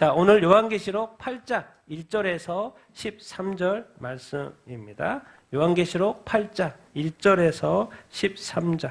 자, 오늘 요한계시록 8장 1절에서 13절 말씀입니다. 요한계시록 8장 1절에서 13절.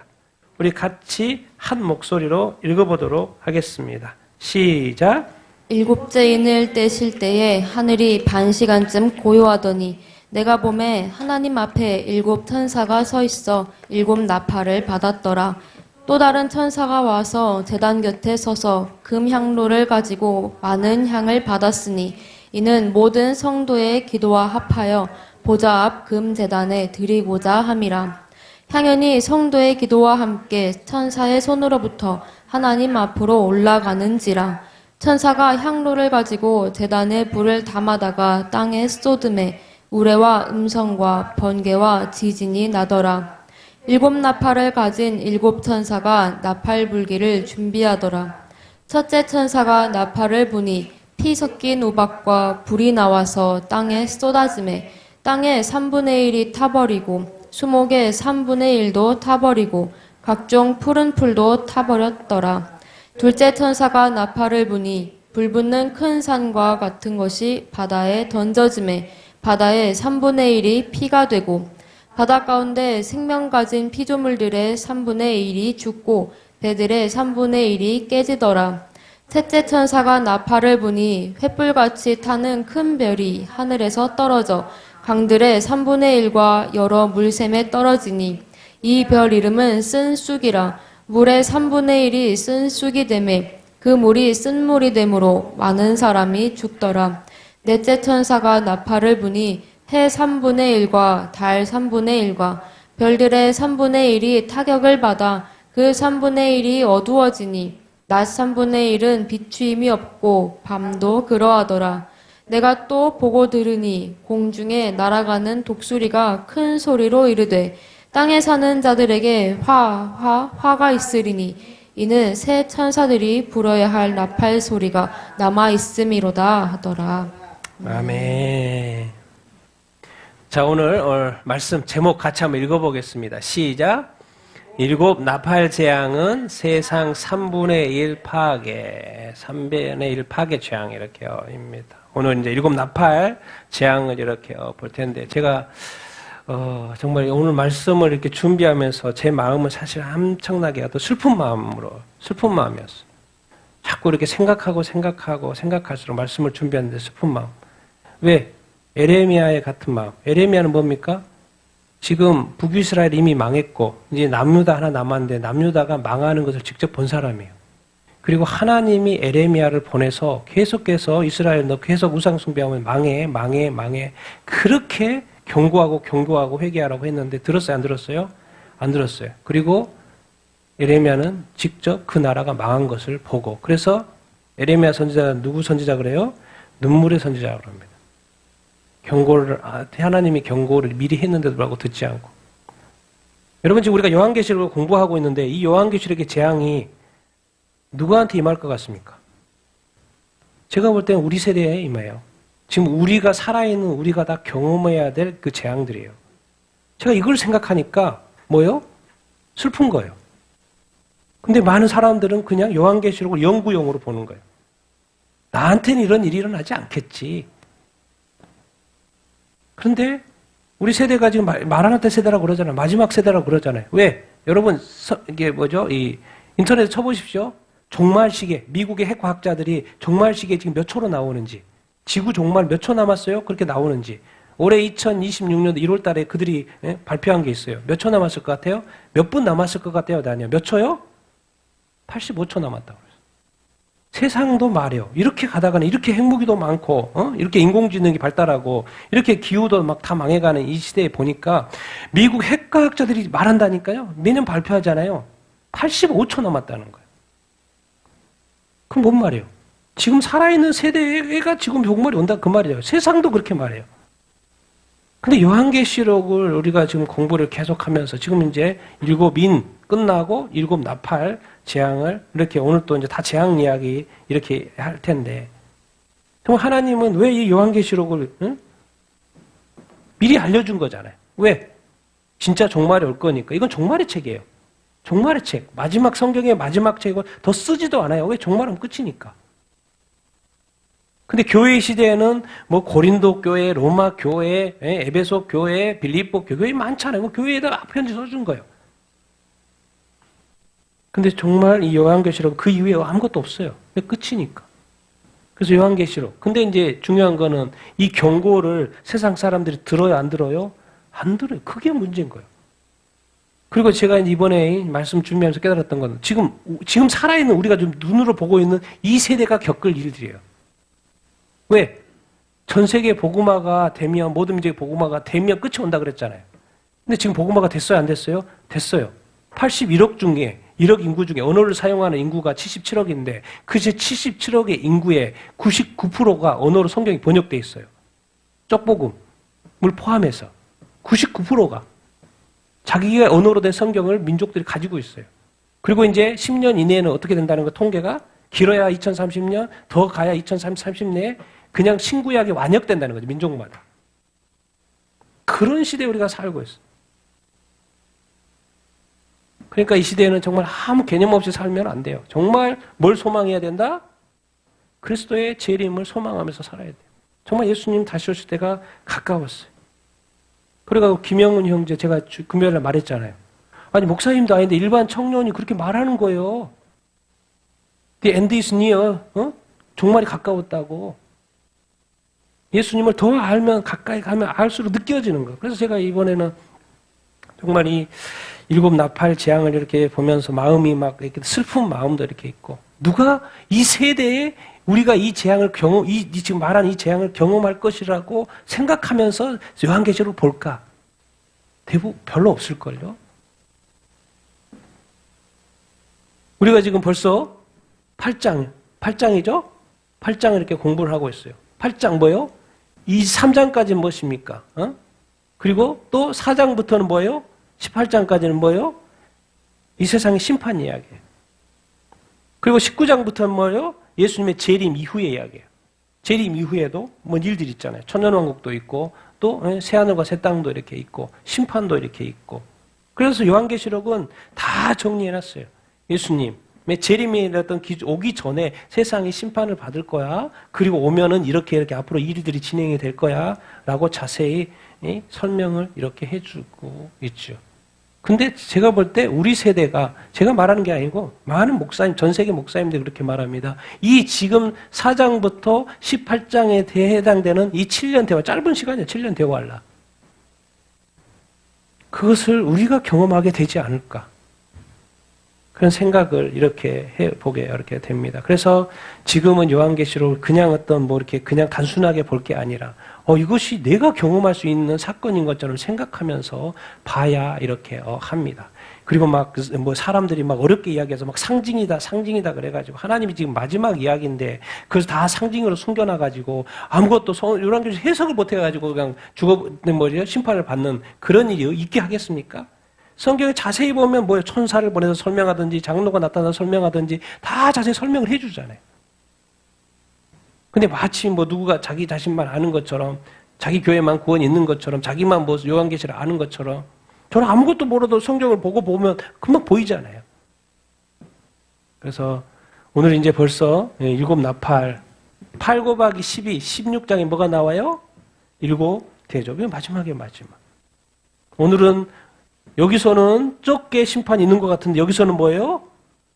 우리 같이 한 목소리로 읽어보도록 하겠습니다. 시작. 일곱째 인을 떼실 때에 하늘이 반시간쯤 고요하더니 내가 보매 하나님 앞에 일곱 천사가 서 있어 일곱 나팔을 받았더라. 또 다른 천사가 와서 제단 곁에 서서 금 향로를 가지고 많은 향을 받았으니 이는 모든 성도의 기도와 합하여 보좌 앞 금 제단에 드리고자 함이라. 향연이 성도의 기도와 함께 천사의 손으로부터 하나님 앞으로 올라가는지라. 천사가 향로를 가지고 제단에 불을 담아다가 땅에 쏟음에 우레와 음성과 번개와 지진이 나더라. 일곱 나팔을 가진 일곱 천사가 나팔 불기를 준비하더라. 첫째 천사가 나팔을 부니 피 섞인 우박과 불이 나와서 땅에 쏟아지매 땅의 3분의 1이 타버리고 수목의 3분의 1도 타버리고 각종 푸른 풀도 타버렸더라. 둘째 천사가 나팔을 부니 불붙는 큰 산과 같은 것이 바다에 던져지매 바다의 3분의 1이 피가 되고 바다 가운데 생명 가진 피조물들의 3분의 1이 죽고 배들의 3분의 1이 깨지더라. 셋째 천사가 나팔을 부니 횃불같이 타는 큰 별이 하늘에서 떨어져 강들의 3분의 1과 여러 물샘에 떨어지니 이 별 이름은 쓴 쑥이라. 물의 3분의 1이 쓴 쑥이 되매 그 물이 쓴 물이 되므로 많은 사람이 죽더라. 넷째 천사가 나팔을 부니 해 3분의 1과 달 3분의 1과 별들의 3분의 1이 타격을 받아 그 3분의 1이 어두워지니 낮 3분의 1은 비추임이 없고 밤도 그러하더라. 내가 또 보고 들으니 공중에 날아가는 독수리가 큰 소리로 이르되 땅에 사는 자들에게 화가 있으리니 이는 새 천사들이 불어야 할 나팔 소리가 남아 있음이로다 하더라. 아멘. 자, 오늘 말씀 제목 같이 한번 읽어보겠습니다. 시작. 일곱 나팔 재앙은 세상 3분의 1 파괴, 3분의 1 파괴 재앙 이렇게입니다. 오늘 이제 일곱 나팔 재앙을 이렇게 볼 텐데 제가 정말 오늘 말씀을 이렇게 준비하면서 제 마음은 사실 엄청나게 또 슬픈 마음이었어요. 자꾸 이렇게 생각할수록 말씀을 준비하는데 슬픈 마음. 왜? 에레미야의 같은 마음. 에레미야는 뭡니까? 지금 북이스라엘 이미 망했고 이제 남유다 하나 남았는데 남유다가 망하는 것을 직접 본 사람이에요. 그리고 하나님이 에레미야를 보내서 계속해서 이스라엘 너 계속 우상 숭배하면 망해 그렇게 경고하고 회개하라고 했는데 들었어요? 안 들었어요? 안 들었어요. 그리고 에레미야는 직접 그 나라가 망한 것을 보고 그래서 에레미야 선지자는 누구 선지자 그래요? 눈물의 선지자라고 합니다. 하나님이 경고를 미리 했는데도 불구하고 듣지 않고. 여러분 지금 우리가 요한계시록을 공부하고 있는데 이 요한계시록의 재앙이 누구한테 임할 것 같습니까? 제가 볼 때는 우리 세대에 임해요. 지금 우리가 살아있는 우리가 다 경험해야 될 그 재앙들이에요. 제가 이걸 생각하니까 뭐요? 슬픈 거예요. 근데 많은 사람들은 그냥 요한계시록을 연구용으로 보는 거예요. 나한테는 이런 일이 일어나지 않겠지. 그런데 우리 세대가 지금 마라나타 세대라고 그러잖아요. 마지막 세대라고 그러잖아요. 왜? 여러분 이게 뭐죠? 이 인터넷에 쳐보십시오. 종말시계, 미국의 핵과학자들이 종말시계 지금 몇 초로 나오는지, 지구 종말 몇 초 남았어요? 그렇게 나오는지. 올해 2026년 1월 달에 그들이 발표한 게 있어요. 몇 초 남았을 것 같아요? 몇 분 남았을 것 같아요? 아니요. 몇 초요? 85초 남았다고 그랬어요. 세상도 말이요. 이렇게 가다가는 이렇게 핵무기도 많고, 이렇게 인공지능이 발달하고, 이렇게 기후도 막 다 망해가는 이 시대에 보니까 미국 핵과학자들이 말한다니까요. 매년 발표하잖아요. 85초 남았다는 거예요. 그럼 뭔 말이에요? 지금 살아있는 세대가 지금 종말이 온다 그 말이에요. 세상도 그렇게 말해요. 근데 요한계시록을 우리가 지금 공부를 계속하면서 지금 이제 일곱 인 끝나고 일곱 나팔 재앙을 이렇게 오늘 또 이제 다 재앙 이야기 이렇게 할 텐데 그럼 하나님은 왜 이 요한계시록을 미리 알려준 거잖아요. 왜? 진짜 종말이 올 거니까. 이건 종말의 책이에요. 종말의 책. 마지막 성경의 마지막 책을 더 쓰지도 않아요. 왜? 종말은 끝이니까. 근데 교회 시대에는 뭐 고린도 교회, 로마 교회, 에베소 교회, 빌립보 교회 많잖아요. 그 교회에다가 편지 써준 거예요. 근데 정말 이 요한계시록 그 이후에 아무것도 없어요. 끝이니까. 그래서 요한계시록. 근데 이제 중요한 거는 이 경고를 세상 사람들이 들어요, 안 들어요? 안 들어요. 그게 문제인 거예요. 그리고 제가 이번에 말씀 준비하면서 깨달았던 건 지금 살아있는 우리가 좀 눈으로 보고 있는 이 세대가 겪을 일들이에요. 왜? 전 세계 복음화가 되면, 모든 민족의 복음화가 되면 끝이 온다 그랬잖아요. 근데 지금 복음화가 됐어요, 안 됐어요? 됐어요. 81억 중에 1억 인구 중에 언어를 사용하는 인구가 77억인데 그 77억의 인구의 99%가 언어로 성경이 번역돼 있어요. 쪽복음을 포함해서 99%가 자기의 언어로 된 성경을 민족들이 가지고 있어요. 그리고 이제 10년 이내에는 어떻게 된다는 거 통계가 길어야 2030년, 더 가야 2030년에 그냥 신구약이 완역된다는 거죠. 민족마다. 그런 시대에 우리가 살고 있어요. 그러니까 이 시대에는 정말 아무 개념 없이 살면 안 돼요. 정말 뭘 소망해야 된다? 그리스도의 재림을 소망하면서 살아야 돼요. 정말 예수님 다시 오실 때가 가까웠어요. 그래가지고 김영훈 형제 제가 금요일에 말했잖아요. 아니 목사님도 아닌데 일반 청년이 그렇게 말하는 거예요. The end is near. 종말이 가까웠다고. 예수님을 더 알면 가까이 가면 알수록 느껴지는 거. 그래서 제가 이번에는 정말 이 일곱 나팔 재앙을 이렇게 보면서 마음이 막 이렇게 슬픈 마음도 이렇게 있고 누가 이 세대에 우리가 이 재앙을 지금 말한 이 재앙을 경험할 것이라고 생각하면서 요한계시록을 볼까? 대부분 별로 없을걸요. 우리가 지금 벌써 8장이죠? 8장을 이렇게 공부를 하고 있어요. 8장 뭐예요? 이 3장까지는 무엇입니까? 그리고 또 4장부터는 뭐예요? 18장까지는 뭐예요? 이 세상의 심판 이야기예요. 그리고 19장부터는 뭐예요? 예수님의 재림 이후의 이야기예요. 재림 이후에도 뭔 일들이 있잖아요. 천년왕국도 있고 또 새하늘과 새 땅도 이렇게 있고 심판도 이렇게 있고 그래서 요한계시록은 다 정리해놨어요. 예수님의 재림이라던 오기 전에 세상이 심판을 받을 거야. 그리고 오면은 이렇게 앞으로 일들이 진행이 될 거야. 라고 자세히 설명을 이렇게 해주고 있죠. 근데 제가 볼 때 우리 세대가 제가 말하는 게 아니고 많은 목사님, 전 세계 목사님들이 그렇게 말합니다. 이 지금 4장부터 18장에 해당되는 이 7년 대화, 짧은 시간이야. 7년 대화할라. 그것을 우리가 경험하게 되지 않을까. 그런 생각을 이렇게 해보게 이렇게 됩니다. 그래서 지금은 요한계시록을 그냥 이렇게 그냥 단순하게 볼 게 아니라 이것이 내가 경험할 수 있는 사건인 것처럼 생각하면서 봐야 이렇게 합니다. 그리고 사람들이 어렵게 이야기해서 상징이다 그래가지고 하나님이 지금 마지막 이야기인데 그래서 다 상징으로 숨겨놔가지고 아무것도 요한계시록 해석을 못해가지고 그냥 심판을 받는 그런 일이 있게 하겠습니까? 성경에 자세히 보면 천사를 보내서 설명하든지 장로가 나타나서 설명하든지 다 자세히 설명을 해주잖아요. 근데 마치 누구가 자기 자신만 아는 것처럼 자기 교회만 구원이 있는 것처럼 자기만 요한계시를 아는 것처럼 저는 아무것도 모르도 성경을 보면 금방 보이잖아요. 그래서 오늘 이제 벌써 일곱 나팔 8 곱하기 12 16장에 뭐가 나와요? 일곱 대접. 이거 마지막. 오늘은 여기서는 적게 심판이 있는 것 같은데 여기서는 뭐예요?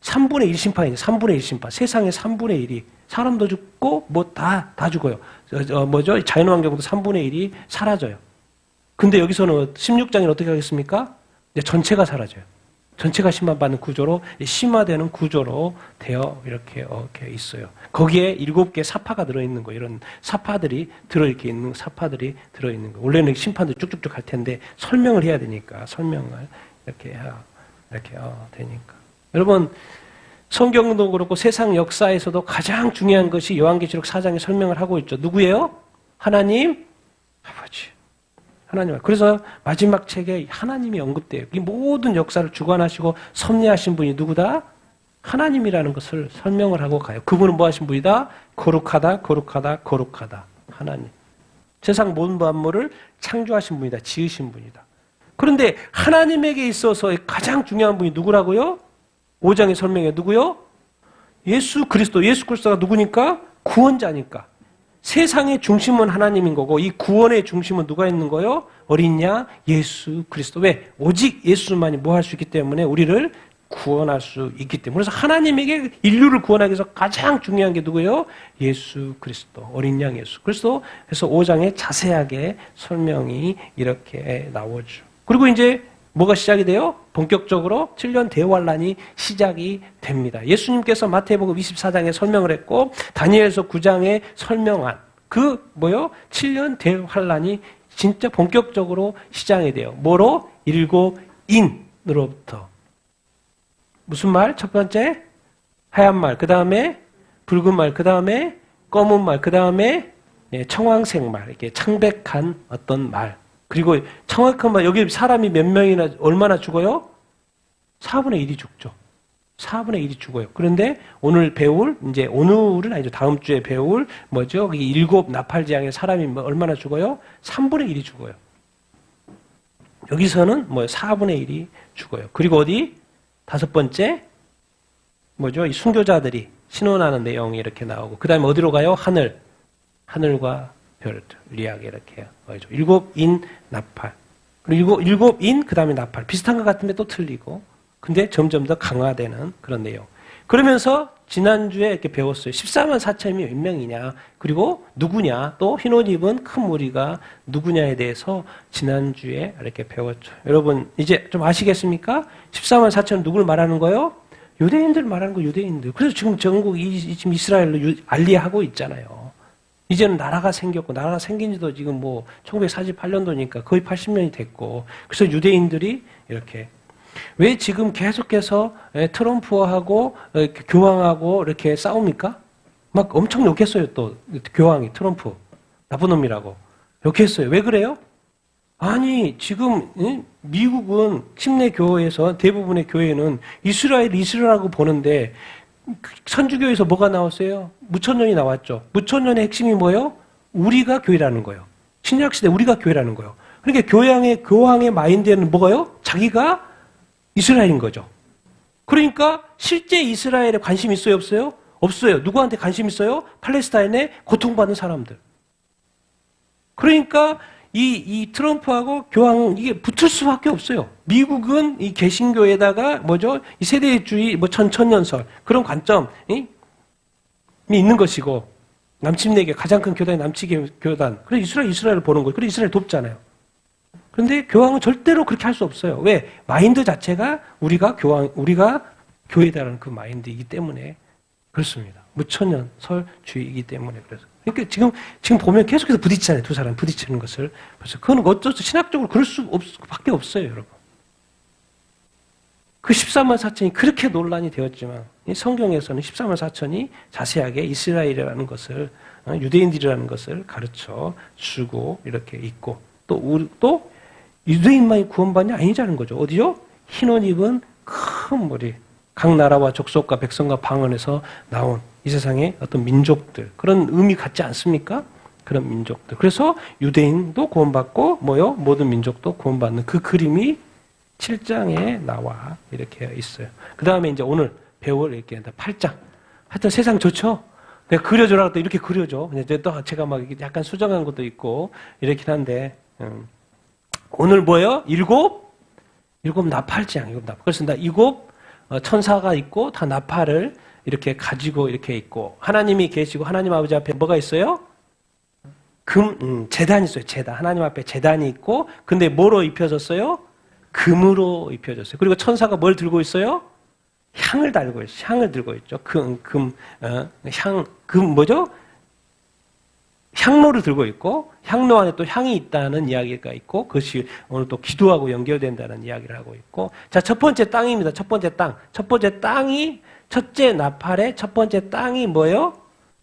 3분의 1 심판이에요. 3분의 1 심판. 세상의 3분의 1이 사람도 죽고 다 죽어요. 자연환경도 3분의 1이 사라져요. 근데 여기서는 16장에는 어떻게 하겠습니까? 이제 전체가 사라져요. 전체가 심판받는 구조로 심화되는 구조로 되어 이렇게 있어요. 거기에 7개 사파가 들어있는 거 이런 사파들이 들어있는 거. 원래는 심판도 쭉쭉쭉 할 텐데 설명을 해야 되니까 설명을 이렇게 되니까. 여러분 성경도 그렇고 세상 역사에서도 가장 중요한 것이 요한계시록 4장에 설명을 하고 있죠. 누구예요? 하나님 아버지. 하나님. 그래서 마지막 책에 하나님이 언급돼요. 이 모든 역사를 주관하시고 섭리하신 분이 누구다? 하나님이라는 것을 설명을 하고 가요. 그분은 뭐 하신 분이다? 거룩하다. 하나님. 세상 모든 만물을 창조하신 분이다. 지으신 분이다. 그런데 하나님에게 있어서 가장 중요한 분이 누구라고요? 5장의 설명에 누구요? 예수 그리스도가 누구니까? 구원자니까. 세상의 중심은 하나님인 거고 이 구원의 중심은 누가 있는 거요? 어린 양 예수 그리스도. 왜? 오직 예수만이 뭐 할 수 있기 때문에 우리를 구원할 수 있기 때문에. 그래서 하나님에게 인류를 구원하기 위해서 가장 중요한 게 누구예요? 예수 그리스도, 어린 양 예수 그리스도. 그래서 5장에 자세하게 설명이 이렇게 나오죠. 그리고 이제 뭐가 시작이 돼요? 본격적으로 7년 대환란이 시작이 됩니다. 예수님께서 마태복음 24장에 설명을 했고 다니엘서 9장에 설명한 그 7년 대환란이 진짜 본격적으로 시작이 돼요. 뭐로? 7인으로부터. 무슨 말? 첫 번째 하얀 말, 그 다음에 붉은 말, 그 다음에 검은 말, 그 다음에 청황색 말, 이렇게 창백한 어떤 말. 그리고 정확한 말, 여기 사람이 몇 명이나 얼마나 죽어요? 4분의 1이 죽죠. 4분의 1이 죽어요. 그런데 오늘 배울, 이제 오늘은 아니죠. 다음 주에 배울 뭐죠? 이 7 나팔지향의 사람이 얼마나 죽어요? 3분의 1이 죽어요. 여기서는 4분의 1이 죽어요. 그리고 어디? 5번째 뭐죠? 이 순교자들이 신원하는 내용이 이렇게 나오고 그 다음에 어디로 가요? 하늘과 별들, 리하게 이렇게 뭐죠? 7인 나팔. 그리고 7인 그 다음에 나팔. 비슷한 것 같은데 또 틀리고. 근데 점점 더 강화되는 그런 내용. 그러면서 지난주에 이렇게 배웠어요. 14만 4천이 몇 명이냐. 그리고 누구냐. 또 흰 옷 입은 큰 무리가 누구냐에 대해서 지난주에 이렇게 배웠죠. 여러분 이제 좀 아시겠습니까? 14만 4천은 누구를 말하는 거예요? 유대인들 말하는 거 유대인들. 그래서 지금 전국이 지금 이스라엘로 알리하고 있잖아요. 이제는 나라가 생겼고 나라가 생긴 지도 지금 1948년도니까 거의 80년이 됐고 그래서 유대인들이 이렇게 왜 지금 계속해서 트럼프하고 교황하고 이렇게 싸웁니까? 막 엄청 욕했어요. 또 교황이 트럼프 나쁜 놈이라고 욕했어요. 왜 그래요? 아니 지금 미국은 침례 교회에서 대부분의 교회는 이스라엘하고 보는데 선주교에서 뭐가 나왔어요? 무천년이 나왔죠. 무천년의 핵심이 뭐예요? 우리가 교회라는 거예요. 신약시대 우리가 교회라는 거예요. 그러니까 교황의 마인드에는 뭐가요? 자기가 이스라엘인 거죠. 그러니까 실제 이스라엘에 관심 있어요? 없어요? 없어요. 누구한테 관심 있어요? 팔레스타인에 고통받는 사람들. 그러니까 이 트럼프하고 교황 이게 붙을 수밖에 없어요. 미국은 이 개신교에다가 이 세대주의 천년설 그런 관점이 있는 것이고 남침내교 가장 큰 교단이 남침내 교단. 그래서 이스라엘을 보는 거예요. 그래서 이스라엘 돕잖아요. 그런데 교황은 절대로 그렇게 할 수 없어요. 왜? 마인드 자체가 우리가 교회다라는 그 마인드이기 때문에 그렇습니다. 무천년설주의이기 때문에 그래서. 그러니까 지금 보면 계속해서 부딪히잖아요. 두 사람 부딪히는 것을. 그래서 그건 어쩔 수 신학적으로 그럴 수밖에 없어요, 여러분. 그 14만 4천이 그렇게 논란이 되었지만 성경에서는 14만 4천이 자세하게 이스라엘이라는 것을 유대인들이라는 것을 가르쳐 주고 이렇게 있고 또 유대인만이 구원받냐 아니자는 거죠. 어디요? 흰 옷 입은 큰 무리. 각 나라와 족속과 백성과 방언에서 나온 이 세상의 어떤 민족들. 그런 의미 같지 않습니까? 그런 민족들. 그래서 유대인도 구원받고 모든 민족도 구원받는 그 그림이 7장에 나와 이렇게 있어요. 그 다음에 이제 오늘 배울 이렇게 8장. 하여튼 세상 좋죠? 내가 그려줘라 또 이렇게 그려줘. 이제 또 제가 막 약간 수정한 것도 있고 이렇긴 한데 오늘 뭐예요? 일곱 나팔장. 일곱 나팔. 그래서 일곱 천사가 있고 다 나팔을 이렇게 가지고 이렇게 있고 하나님이 계시고 하나님 아버지 앞에 뭐가 있어요? 제단이 있어요. 제단. 하나님 앞에 제단이 있고 근데 뭐로 입혀졌어요? 금으로 입혀졌어요. 그리고 천사가 뭘 들고 있어요? 향을 달고 있어요. 향을 들고 있죠. 향로를 들고 있고 향로 안에 또 향이 있다는 이야기가 있고 그것이 오늘 또 기도하고 연결된다는 이야기를 하고 있고 자, 첫 번째 땅입니다. 첫 번째 땅. 첫 번째 땅이 첫째 나팔의 첫 번째 땅이 뭐예요?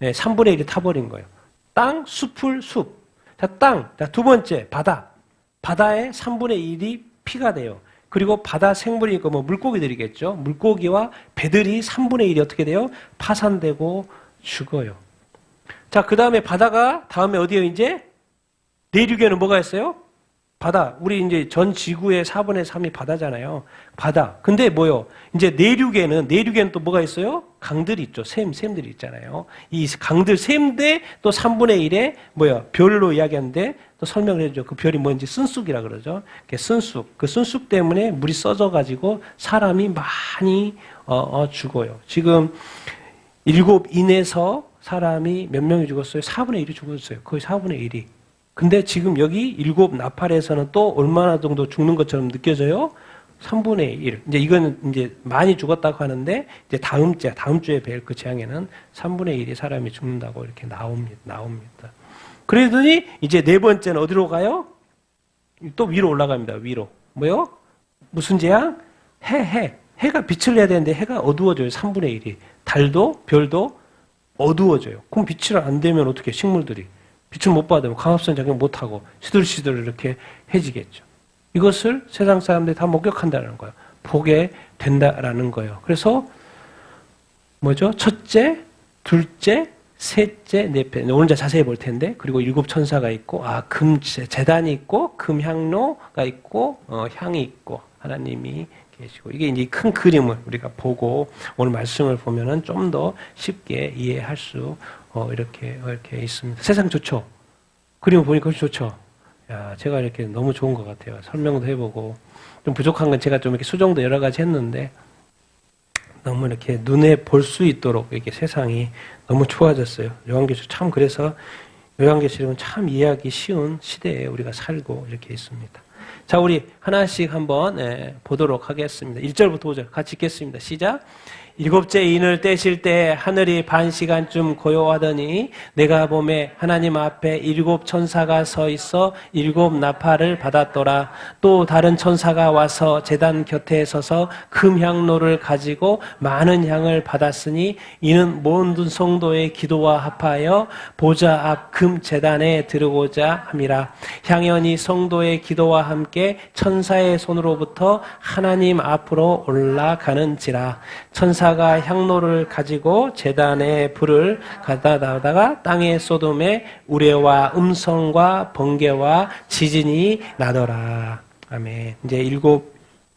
3분의 1이 타버린 거예요. 땅, 숲을 숲. 자, 땅. 자, 두 번째 바다. 바다의 3분의 1이 피가 돼요. 그리고 바다 생물이니까 물고기들이겠죠. 물고기와 배들이 3분의 1이 어떻게 돼요? 파산되고 죽어요. 자, 그 다음에 바다가 다음에 어디에요 이제? 내륙에는 뭐가 있어요? 바다. 우리 이제 전 지구의 4분의 3이 바다잖아요. 바다. 근데 뭐요? 이제 내륙에는 또 뭐가 있어요? 강들이 있죠. 샘들이 있잖아요. 이 강들 샘대 또 3분의 1에 뭐야? 별로 이야기하는데 또 설명을 해줘. 그 별이 뭔지 쓴쑥이라 그러죠. 쓴쑥. 그 쓴쑥 때문에 물이 써져가지고 사람이 많이 죽어요. 지금 7인에서 사람이 몇 명이 죽었어요? 4분의 1이 죽었어요. 거의 4분의 1이. 근데 지금 여기 7나팔에서는 또 얼마나 정도 죽는 것처럼 느껴져요? 3분의 1. 이제 이거는 이제 많이 죽었다고 하는데, 이제 다음 주에 뵐 그 재앙에는 3분의 1이 사람이 죽는다고 이렇게 나옵니다. 그러더니 이제 네 번째는 어디로 가요? 또 위로 올라갑니다. 위로. 뭐요? 무슨 재앙? 해가 빛을 내야 되는데 해가 어두워져요. 3분의 1이. 달도, 별도 어두워져요. 그럼 빛이 안 되면 어떻게 식물들이 빛을 못 받으면 광합성 작용 못 하고 시들시들 이렇게 해지겠죠. 이것을 세상 사람들이 다 목격한다는 거예요. 보게 된다라는 거예요. 그래서 뭐죠? 첫째, 둘째, 셋째, 넷째. 오늘 이제 자세히 볼 텐데, 그리고 7 천사가 있고, 금 제단이 있고, 금향로가 있고, 향이 있고, 하나님이 계시고, 이게 이제 큰 그림을 우리가 보고 오늘 말씀을 보면은 좀 더 쉽게 이해할 수 이렇게 있습니다. 세상 좋죠? 그림을 보니까 좋죠? 야, 제가 이렇게 너무 좋은 것 같아요. 설명도 해보고 좀 부족한 건 제가 좀 이렇게 수정도 여러 가지 했는데 너무 이렇게 눈에 볼 수 있도록 이렇게 세상이 너무 좋아졌어요. 요한계시록 참 그래서 요한계시록은 참 이해하기 쉬운 시대에 우리가 살고 이렇게 있습니다. 자, 우리 하나씩 한번 보도록 하겠습니다. 1절부터 5절 같이 읽겠습니다. 시작. 7째 인을 떼실 때 하늘이 반 시간쯤 고요하더니 내가 보매 하나님 앞에 7 천사가 서 있어 7 나팔을 받았더라. 또 다른 천사가 와서 제단 곁에 서서 금향로를 가지고 많은 향을 받았으니 이는 모든 성도의 기도와 합하여 보좌 앞 금 제단에 들어오자 함이라. 향연이 성도의 기도와 함께 천사의 손으로부터 하나님 앞으로 올라가는지라. 천사가 향로를 가지고 제단에 불을 가다다가 땅에 쏟음에 우레와 음성과 번개와 지진이 나더라. 아멘. 이제 7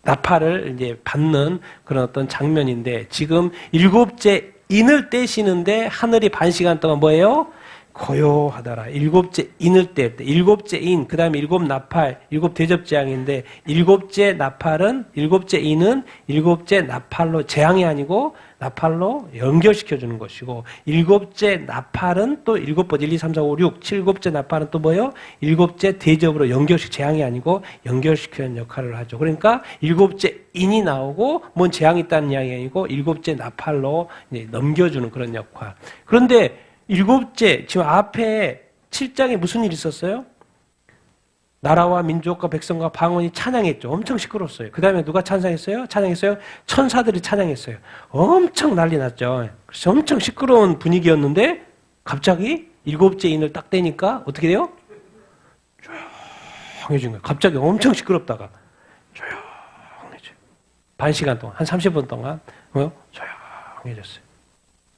나팔을 이제 받는 그런 어떤 장면인데, 지금 7째 인을 떼시는데 하늘이 반 시간 동안 뭐예요? 고요하더라. 7째 인을 뗄 때, 7째 인, 그 다음에 7 나팔, 7 대접재앙인데, 7째 나팔은, 7째 인은 7째 나팔로, 재앙이 아니고 나팔로 연결시켜주는 것이고, 7째 나팔은 또 7번, 1, 2, 3, 4, 5, 6, 7째 나팔은 또 뭐예요? 7째 대접으로 재앙이 아니고 연결시키는 역할을 하죠. 그러니까 7째 인이 나오고, 뭔 재앙이 있다는 이야기 아니고, 7째 나팔로 이제 넘겨주는 그런 역할. 그런데 7째, 지금 앞에 7장에 무슨 일이 있었어요? 나라와 민족과 백성과 방언이 찬양했죠. 엄청 시끄러웠어요. 그 다음에 누가 찬양했어요? 천사들이 찬양했어요. 엄청 난리 났죠. 그래서 엄청 시끄러운 분위기였는데 갑자기 7째 인을 딱 떼니까 어떻게 돼요? 조용해진 거예요. 갑자기 엄청 시끄럽다가 조용해져요. 반 시간 동안, 한 30분 동안 조용해졌어요.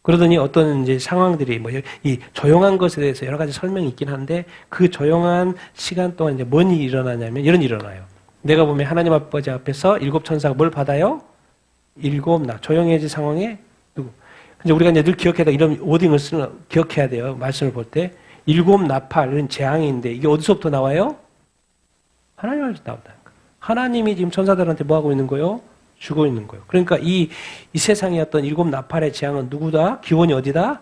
그러더니 어떤 이제 상황들이 이 조용한 것에 대해서 여러 가지 설명이 있긴 한데, 그 조용한 시간 동안 이제 뭔 일이 일어나냐면 이런 일이 일어나요. 내가 보면 하나님 아버지 앞에서 7 천사가 뭘 받아요? 7 조용해진 상황에 누구? 근데 우리가 이제 늘 기억해야 돼. 이런 워딩을 기억해야 돼요. 말씀을 볼 때 7 나팔 이런 재앙인데 이게 어디서부터 나와요? 하나님으로부터 나온다니까. 하나님이 지금 천사들한테 뭐 하고 있는 거예요? 주고 있는 거예요. 그러니까 이 세상의 어떤 7 나팔의 재앙은 누구다? 기원이 어디다?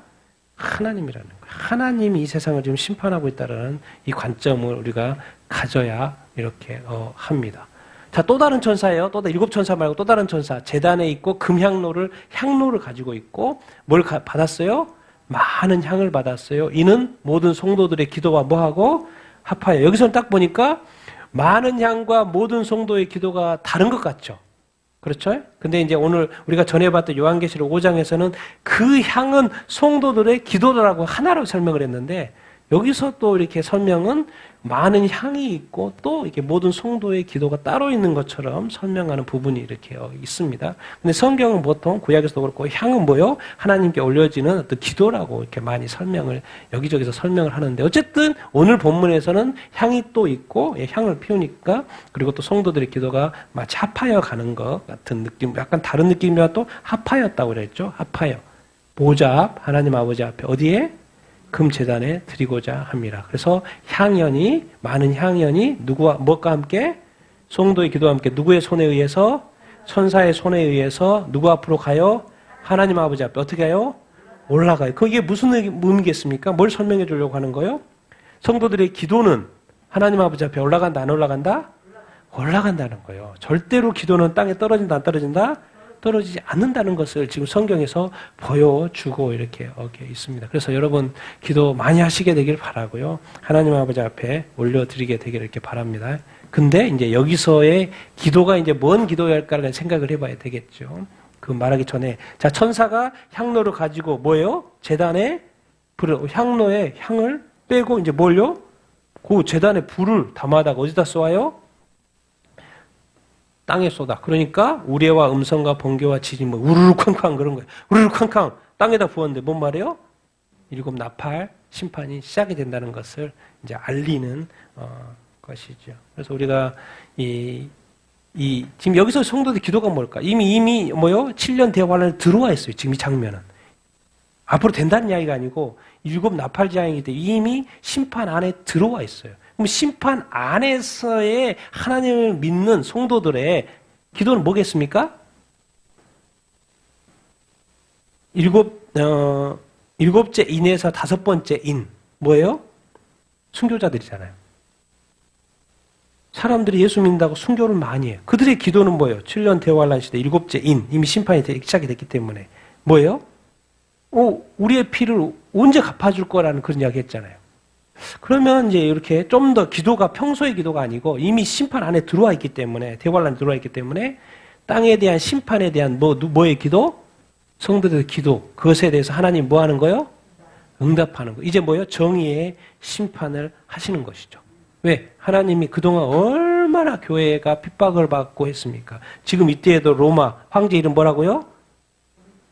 하나님이라는 거예요. 하나님이 이 세상을 지금 심판하고 있다는 이 관점을 우리가 가져야 이렇게 합니다. 자, 또 다른 천사예요. 7 천사 말고 또 다른 천사. 제단에 있고 향로를 가지고 있고 뭘 받았어요? 많은 향을 받았어요. 이는 모든 성도들의 기도와 뭐하고 합하여. 여기서는 딱 보니까 많은 향과 모든 성도의 기도가 다른 것 같죠. 그렇죠? 근데 이제 오늘 우리가 전에 봤던 요한계시록 5장에서는 그 향은 성도들의 기도라고 하나로 설명을 했는데, 여기서 또 이렇게 설명은 많은 향이 있고 또 이렇게 모든 성도의 기도가 따로 있는 것처럼 설명하는 부분이 이렇게 있습니다. 근데 성경은 보통 구약에서도 그렇고 향은 뭐요? 하나님께 올려지는 어떤 기도라고 이렇게 많이 설명을 여기저기서 설명을 하는데 어쨌든 오늘 본문에서는 향이 또 있고 향을 피우니까 그리고 또 성도들의 기도가 마치 합하여 가는 것 같은 느낌, 약간 다른 느낌이라 또 합하였다고 그랬죠. 합하여. 보좌 앞 하나님 아버지 앞에 어디에? 금제단에 드리고자 합니다. 그래서 향연이 많은 향연이 누구와 무엇과 함께? 성도의 기도와 함께 누구의 손에 의해서? 천사의 손에 의해서 누구 앞으로 가요? 하나님 아버지 앞에 어떻게 가요? 올라가요. 그게 무슨 의미겠습니까? 뭘 설명해 주려고 하는 거예요? 성도들의 기도는 하나님 아버지 앞에 올라간다 안 올라간다? 올라간다는 거예요. 절대로 기도는 땅에 떨어진다 안 떨어진다? 떨어지지 않는다는 것을 지금 성경에서 보여주고 이렇게 있습니다. 그래서 여러분 기도 많이 하시게 되길 바라고요. 하나님 아버지 앞에 올려드리게 되기를 이렇게 바랍니다. 근데 이제 여기서의 기도가 이제 뭔 기도일까를 생각을 해봐야 되겠죠. 그 말하기 전에 자 천사가 향로를 가지고 뭐예요? 제단에 불을 향로에 향을 빼고 이제 뭘요? 그 제단에 불을 담아다가 어디다 쏘아요? 땅에 쏟아. 그러니까 우레와 음성과 번개와 지진 뭐 우르르 쾅쾅 그런 거예요. 우르르 쾅쾅 땅에다 부었는데 뭔 말이에요? 7 나팔 심판이 시작이 된다는 것을 이제 알리는 것이죠. 그래서 우리가 지금 여기서 성도들 기도가 뭘까? 이미 뭐요? 7년 대환란에 들어와 있어요. 지금 이 장면은. 앞으로 된다는 이야기가 아니고 7 나팔 재앙이기 때문에 이미 심판 안에 들어와 있어요. 그럼 심판 안에서의 하나님을 믿는 성도들의 기도는 뭐겠습니까? 일곱째 인에서 5번째 인. 뭐예요? 순교자들이잖아요. 사람들이 예수 믿는다고 순교를 많이 해요. 그들의 기도는 뭐예요? 7년 대환란 시대 7째 인. 이미 심판이 시작이 됐기 때문에. 뭐예요? 우리의 피를 언제 갚아줄 거라는 그런 이야기 했잖아요. 그러면 이제 이렇게 좀 더 기도가 평소의 기도가 아니고 이미 심판 안에 들어와 있기 때문에 대환란에 들어와 있기 때문에 땅에 대한 심판에 대한 뭐의 기도? 성도들의 기도. 그것에 대해서 하나님 뭐 하는 거요? 응답하는 거. 이제 뭐요? 정의의 심판을 하시는 것이죠. 왜? 하나님이 그동안 얼마나 교회가 핍박을 받고 했습니까? 지금 이때에도 로마 황제 이름 뭐라고요?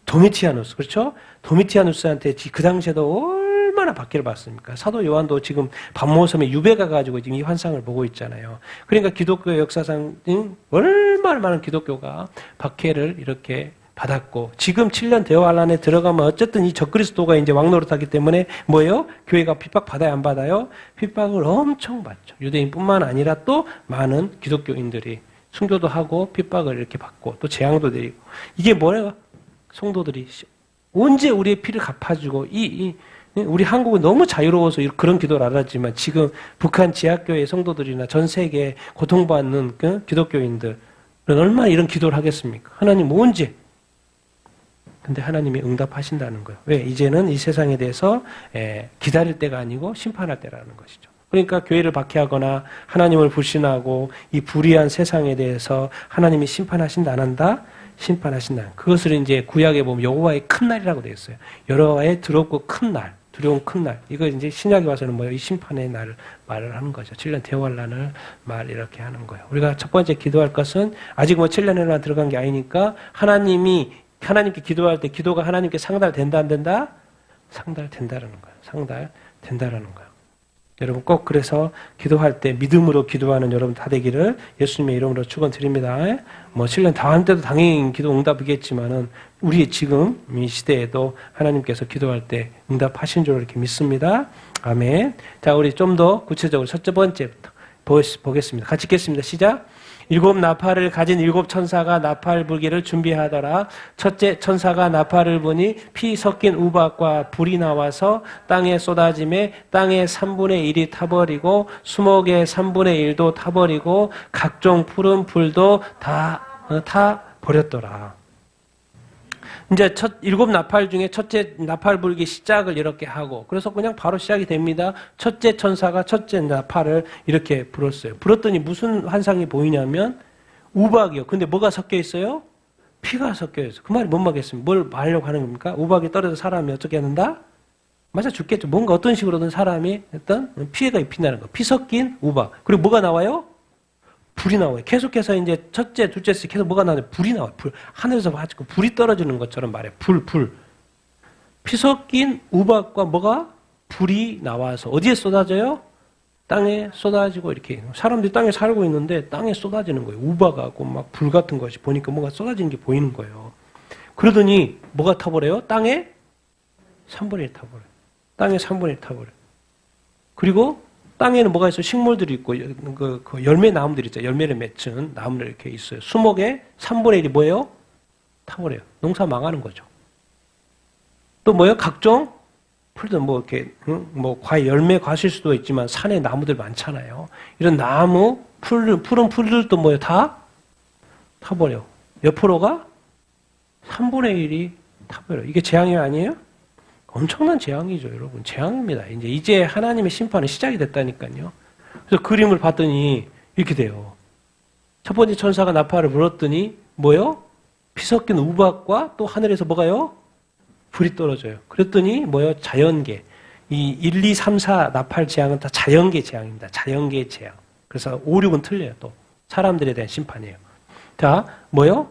도미티아누스. 그렇죠? 도미티아누스한테 그 당시에도 얼마나 박해를 받습니까? 사도 요한도 지금 반모섬에 유배가 가지고 지금 이 환상을 보고 있잖아요. 그러니까 기독교 역사상 얼마나 많은 기독교가 박해를 이렇게 받았고 지금 7년 대환란에 들어가면 어쨌든 이 적그리스도가 이제 왕노릇하기 때문에 뭐예요? 교회가 핍박 받아야 안 받아요? 핍박을 엄청 받죠. 유대인뿐만 아니라 또 많은 기독교인들이 순교도 하고 핍박을 이렇게 받고 또 재앙도 내리고 이게 뭐예요? 성도들이 언제 우리의 피를 갚아주고 우리 한국은 너무 자유로워서 그런 기도를 안 하지만 지금 북한 지하교회 성도들이나 전 세계에 고통받는 기독교인들은 얼마나 이런 기도를 하겠습니까? 하나님 언제? 근데 하나님이 응답하신다는 거예요. 왜? 이제는 이 세상에 대해서 기다릴 때가 아니고 심판할 때라는 것이죠. 그러니까 교회를 박해하거나 하나님을 불신하고 이 불의한 세상에 대해서 하나님이 심판하신다 안 한다? 심판하신다. 그것을 이제 구약에 보면 여호와의 큰 날이라고 되어 있어요. 여호와의 더럽고 큰 날, 두려운 큰 날. 이거 이제 신약에 와서는 뭐예요? 이 심판의 날을 말을 하는 거죠. 7년 대환란을 이렇게 하는 거예요. 우리가 첫 번째 기도할 것은 아직 7년 대환란 들어간 게 아니니까 하나님께 기도할 때 기도가 하나님께 상달된다 안 된다? 상달된다라는 거예요. 상달된다라는 거예요. 여러분 꼭 그래서 기도할 때 믿음으로 기도하는 여러분 다 되기를 예수님의 이름으로 축원드립니다. 7년 다한 때도 당연히 기도 응답이겠지만은 우리 지금 이 시대에도 하나님께서 기도할 때 응답하신 줄 이렇게 믿습니다. 아멘. 자, 우리 좀 더 구체적으로 첫째 번째부터 보겠습니다. 같이 읽겠습니다. 시작. 7 나팔을 가진 7 천사가 나팔 불기를 준비하더라. 첫째 천사가 나팔을 부니 피 섞인 우박과 불이 나와서 땅에 쏟아짐에 땅의 3분의 1이 타버리고 수목의 3분의 1도 타버리고 각종 푸른 풀도 다 타버렸더라. 이제 7 나팔 중에 첫째 나팔 불기 시작을 이렇게 하고 그래서 그냥 바로 시작이 됩니다. 첫째 천사가 첫째 나팔을 이렇게 불었어요. 불었더니 무슨 환상이 보이냐면 우박이요. 근데 뭐가 섞여 있어요? 피가 섞여 있어요. 그 말이 뭔 말이겠습니까? 뭘 말하려고 하는 겁니까? 우박이 떨어져 사람이 어떻게 한다? 맞아 죽겠죠. 뭔가 어떤 식으로든 사람이 어떤 피해가 입힌다는 거. 피 섞인 우박. 그리고 뭐가 나와요? 불이 나와요. 계속해서 이제 첫째, 둘째 씩 계속 뭐가 나와요? 불이 나와요. 불. 하늘에서 마치 불이 떨어지는 것처럼 말해요. 불. 피 섞인 우박과 뭐가? 불이 나와서 어디에 쏟아져요? 땅에 쏟아지고 이렇게. 사람들이 땅에 살고 있는데 땅에 쏟아지는 거예요. 우박하고 막 불 같은 것이 보니까 뭐가 쏟아지는 게 보이는 거예요. 그러더니 뭐가 타버려요? 땅에 3분의 1 타버려요. 땅에 3분의 1 타버려요. 그리고 땅에는 뭐가 있어요? 식물들이 있고 그 열매 나무들 있죠. 열매를 맺은 나무들 이렇게 있어요. 수목의 3분의 1이 뭐예요? 타버려요. 농사 망하는 거죠. 또 뭐예요? 각종 풀들 뭐 이렇게 뭐 열매 과실 수도 있지만 산에 나무들 많잖아요. 이런 나무 푸른 풀들도 뭐예요? 다 타버려. 몇 프로가? 3분의 1이 타버려. 이게 재앙이 아니에요? 엄청난 재앙이죠, 여러분. 재앙입니다. 이제 하나님의 심판은 시작이 됐다니까요. 그래서 그림을 봤더니 이렇게 돼요. 첫 번째 천사가 나팔을 불었더니 뭐요? 피 섞인 우박과 또 하늘에서 뭐가요? 불이 떨어져요. 그랬더니 뭐요? 자연계. 이 1, 2, 3, 4 나팔 재앙은 다 자연계 재앙입니다. 자연계 재앙. 그래서 5, 6은 틀려요, 또. 사람들에 대한 심판이에요. 자, 뭐요?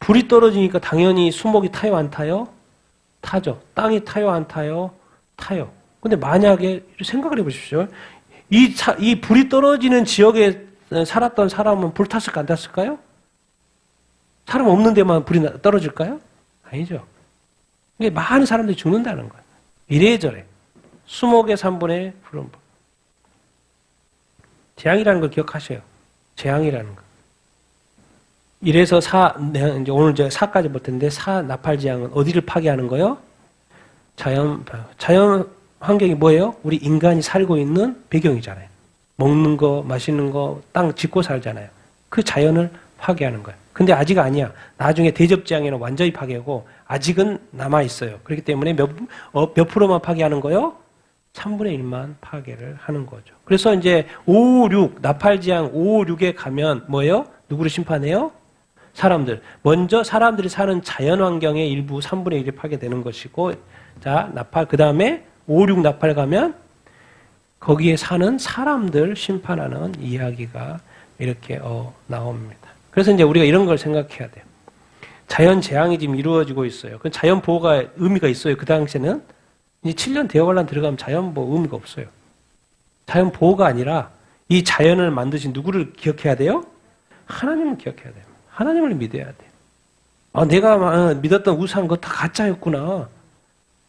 불이 떨어지니까 당연히 수목이 타요, 안 타요? 타죠. 땅이 타요, 안 타요? 타요. 근데 만약에 생각을 해보십시오. 이 불이 떨어지는 지역에 살았던 사람은 불 탔을까, 안 탔을까요? 사람 없는 데만 불이 떨어질까요? 아니죠. 이게 많은 사람들이 죽는다는 거예요. 이래저래. 수목의 3분의 불은 불. 재앙이라는 걸 기억하셔요. 재앙이라는 거. 이래서 이제 오늘 제가 4까지 볼 텐데, 나팔 재앙은 어디를 파괴하는 거예요? 자연 환경이 뭐예요? 우리 인간이 살고 있는 배경이잖아요. 먹는 거, 마시는 거, 땅 짓고 살잖아요. 그 자연을 파괴하는 거예요. 근데 아직 아니야. 나중에 대접 재앙에는 완전히 파괴하고, 아직은 남아있어요. 그렇기 때문에 몇 프로만 파괴하는 거예요? 3분의 1만 파괴를 하는 거죠. 그래서 이제 5, 6, 나팔 재앙 5, 6에 가면 뭐예요? 누구를 심판해요? 사람들. 먼저 사람들이 사는 자연 환경의 일부 3분의 1이 파괴되는 것이고, 자, 나팔, 그 다음에 5, 6 나팔 가면 거기에 사는 사람들 심판하는 이야기가 이렇게 나옵니다. 그래서 이제 우리가 이런 걸 생각해야 돼요. 자연 재앙이 지금 이루어지고 있어요. 그 자연 보호가 의미가 있어요. 그 당시에는 이제 7년 대화관란 들어가면 자연 보호 의미가 없어요. 자연 보호가 아니라 이 자연을 만드신 누구를 기억해야 돼요? 하나님을 기억해야 돼요. 하나님을 믿어야 돼요. 내가 믿었던 우상 그거 다 가짜였구나.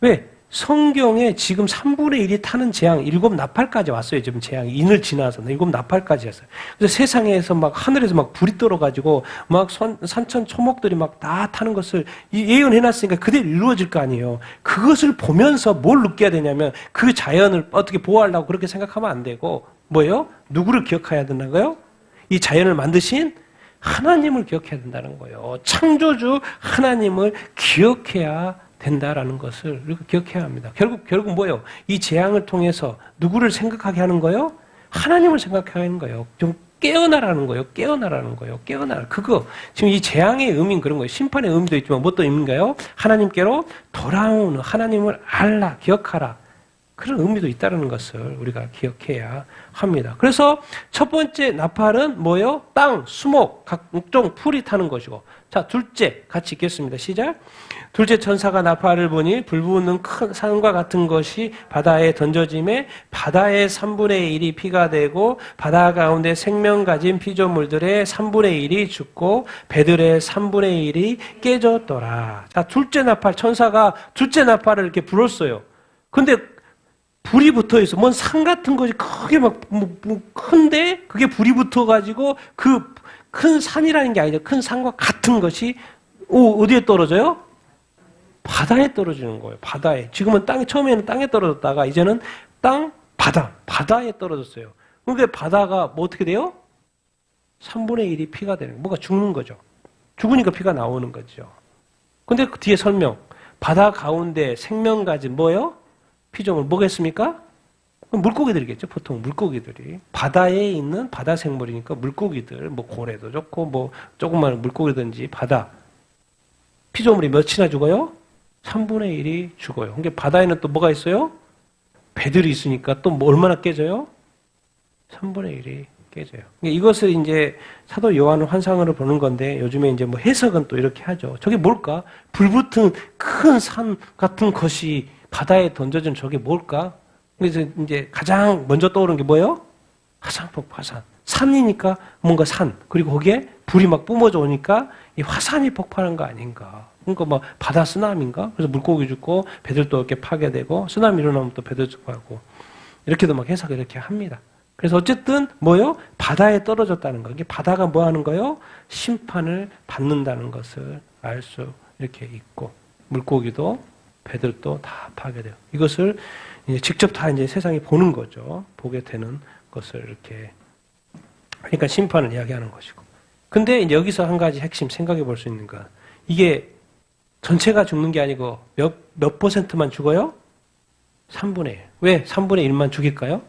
왜? 성경에 지금 3분의 1이 타는 재앙 7 나팔까지 왔어요. 지금 재앙이 인을 지나서 7 나팔까지 왔어요. 그래서 세상에서 막 하늘에서 막 불이 떨어가지고 막 산천 초목들이 막 다 타는 것을 예언해놨으니까 그대로 이루어질 거 아니에요. 그것을 보면서 뭘 느껴야 되냐면 그 자연을 어떻게 보호하려고 그렇게 생각하면 안 되고 뭐예요? 누구를 기억해야 된다고요? 이 자연을 만드신 하나님을 기억해야 된다는 거예요. 창조주 하나님을 기억해야 된다라는 것을 우리가 기억해야 합니다. 결국 뭐예요? 이 재앙을 통해서 누구를 생각하게 하는 거예요? 하나님을 생각하게 하는 거예요. 좀 깨어나라는 거예요. 깨어나라는 거예요. 깨어나라. 그거 지금 이 재앙의 의미는 그런 거예요. 심판의 의미도 있지만 무엇도 의미인가요? 하나님께로 돌아오는 하나님을 알라, 기억하라. 그런 의미도 있다는 것을 우리가 기억해야 합니다. 그래서 첫 번째 나팔은 뭐예요? 땅, 수목, 각종 풀이 타는 것이고, 자, 둘째 같이 읽겠습니다. 시작. 둘째 천사가 나팔을 보니 불 붙는 큰 산과 같은 것이 바다에 던져짐에 바다의 3분의 1이 피가 되고 바다 가운데 생명 가진 피조물들의 3분의 1이 죽고 배들의 3분의 1이 깨졌더라. 자, 둘째 나팔, 천사가 둘째 나팔을 이렇게 불었어요. 근데 불이 붙어 있어. 뭔 산 같은 것이 크게 막 큰데 그게 불이 붙어가지고 그 큰 산이라는 게 아니죠. 큰 산과 같은 것이 어디에 떨어져요? 바다에 떨어지는 거예요. 바다에. 지금은 처음에는 땅에 떨어졌다가 이제는 바다에 떨어졌어요. 그러니까 바다가 뭐 어떻게 돼요? 3분의 1이 피가 되는 거예요. 뭐가 죽는 거죠. 죽으니까 피가 나오는 거죠. 근데 그 뒤에 설명. 바다 가운데 생명 가진 뭐예요? 피조물 뭐겠습니까? 물고기들이겠죠. 보통 물고기들이. 바다에 있는 바다 생물이니까 물고기들, 뭐 고래도 좋고 뭐 조그마한 물고기든지 바다. 피조물이 몇이나 죽어요? 3분의 1이 죽어요. 그러니까 바다에는 또 뭐가 있어요? 배들이 있으니까 또 뭐 얼마나 깨져요? 3분의 1이 깨져요. 그러니까 이것을 이제 사도 요한은 환상으로 보는 건데 요즘에 이제 뭐 해석은 또 이렇게 하죠. 저게 뭘까? 불붙은 큰 산 같은 것이 바다에 던져진 저게 뭘까? 그래서 이제 가장 먼저 떠오르는 게 뭐예요? 화산. 산이니까 뭔가 산. 그리고 거기에 불이 막 뿜어져 오니까 이 화산이 폭발한 거 아닌가. 그러니까 막 바다 쓰나미인가? 그래서 물고기 죽고 배들도 이렇게 파괴되고 쓰나미 일어나면 또 배들 죽고 이렇게도 막 해석을 이렇게 합니다. 그래서 어쨌든 뭐요? 바다에 떨어졌다는 거. 이게 바다가 뭐 하는 거요? 심판을 받는다는 것을 알 수 이렇게 있고 물고기도 배들도 다 파괴돼요. 이것을 이제 직접 다 이제 세상이 보는 거죠. 보게 되는 것을 이렇게. 그러니까 심판을 이야기하는 것이고. 근데 이제 여기서 한 가지 핵심 생각해 볼 수 있는 건 이게 전체가 죽는 게 아니고 몇 퍼센트만 죽어요? 3분의 1. 왜 3분의 1만 죽일까요?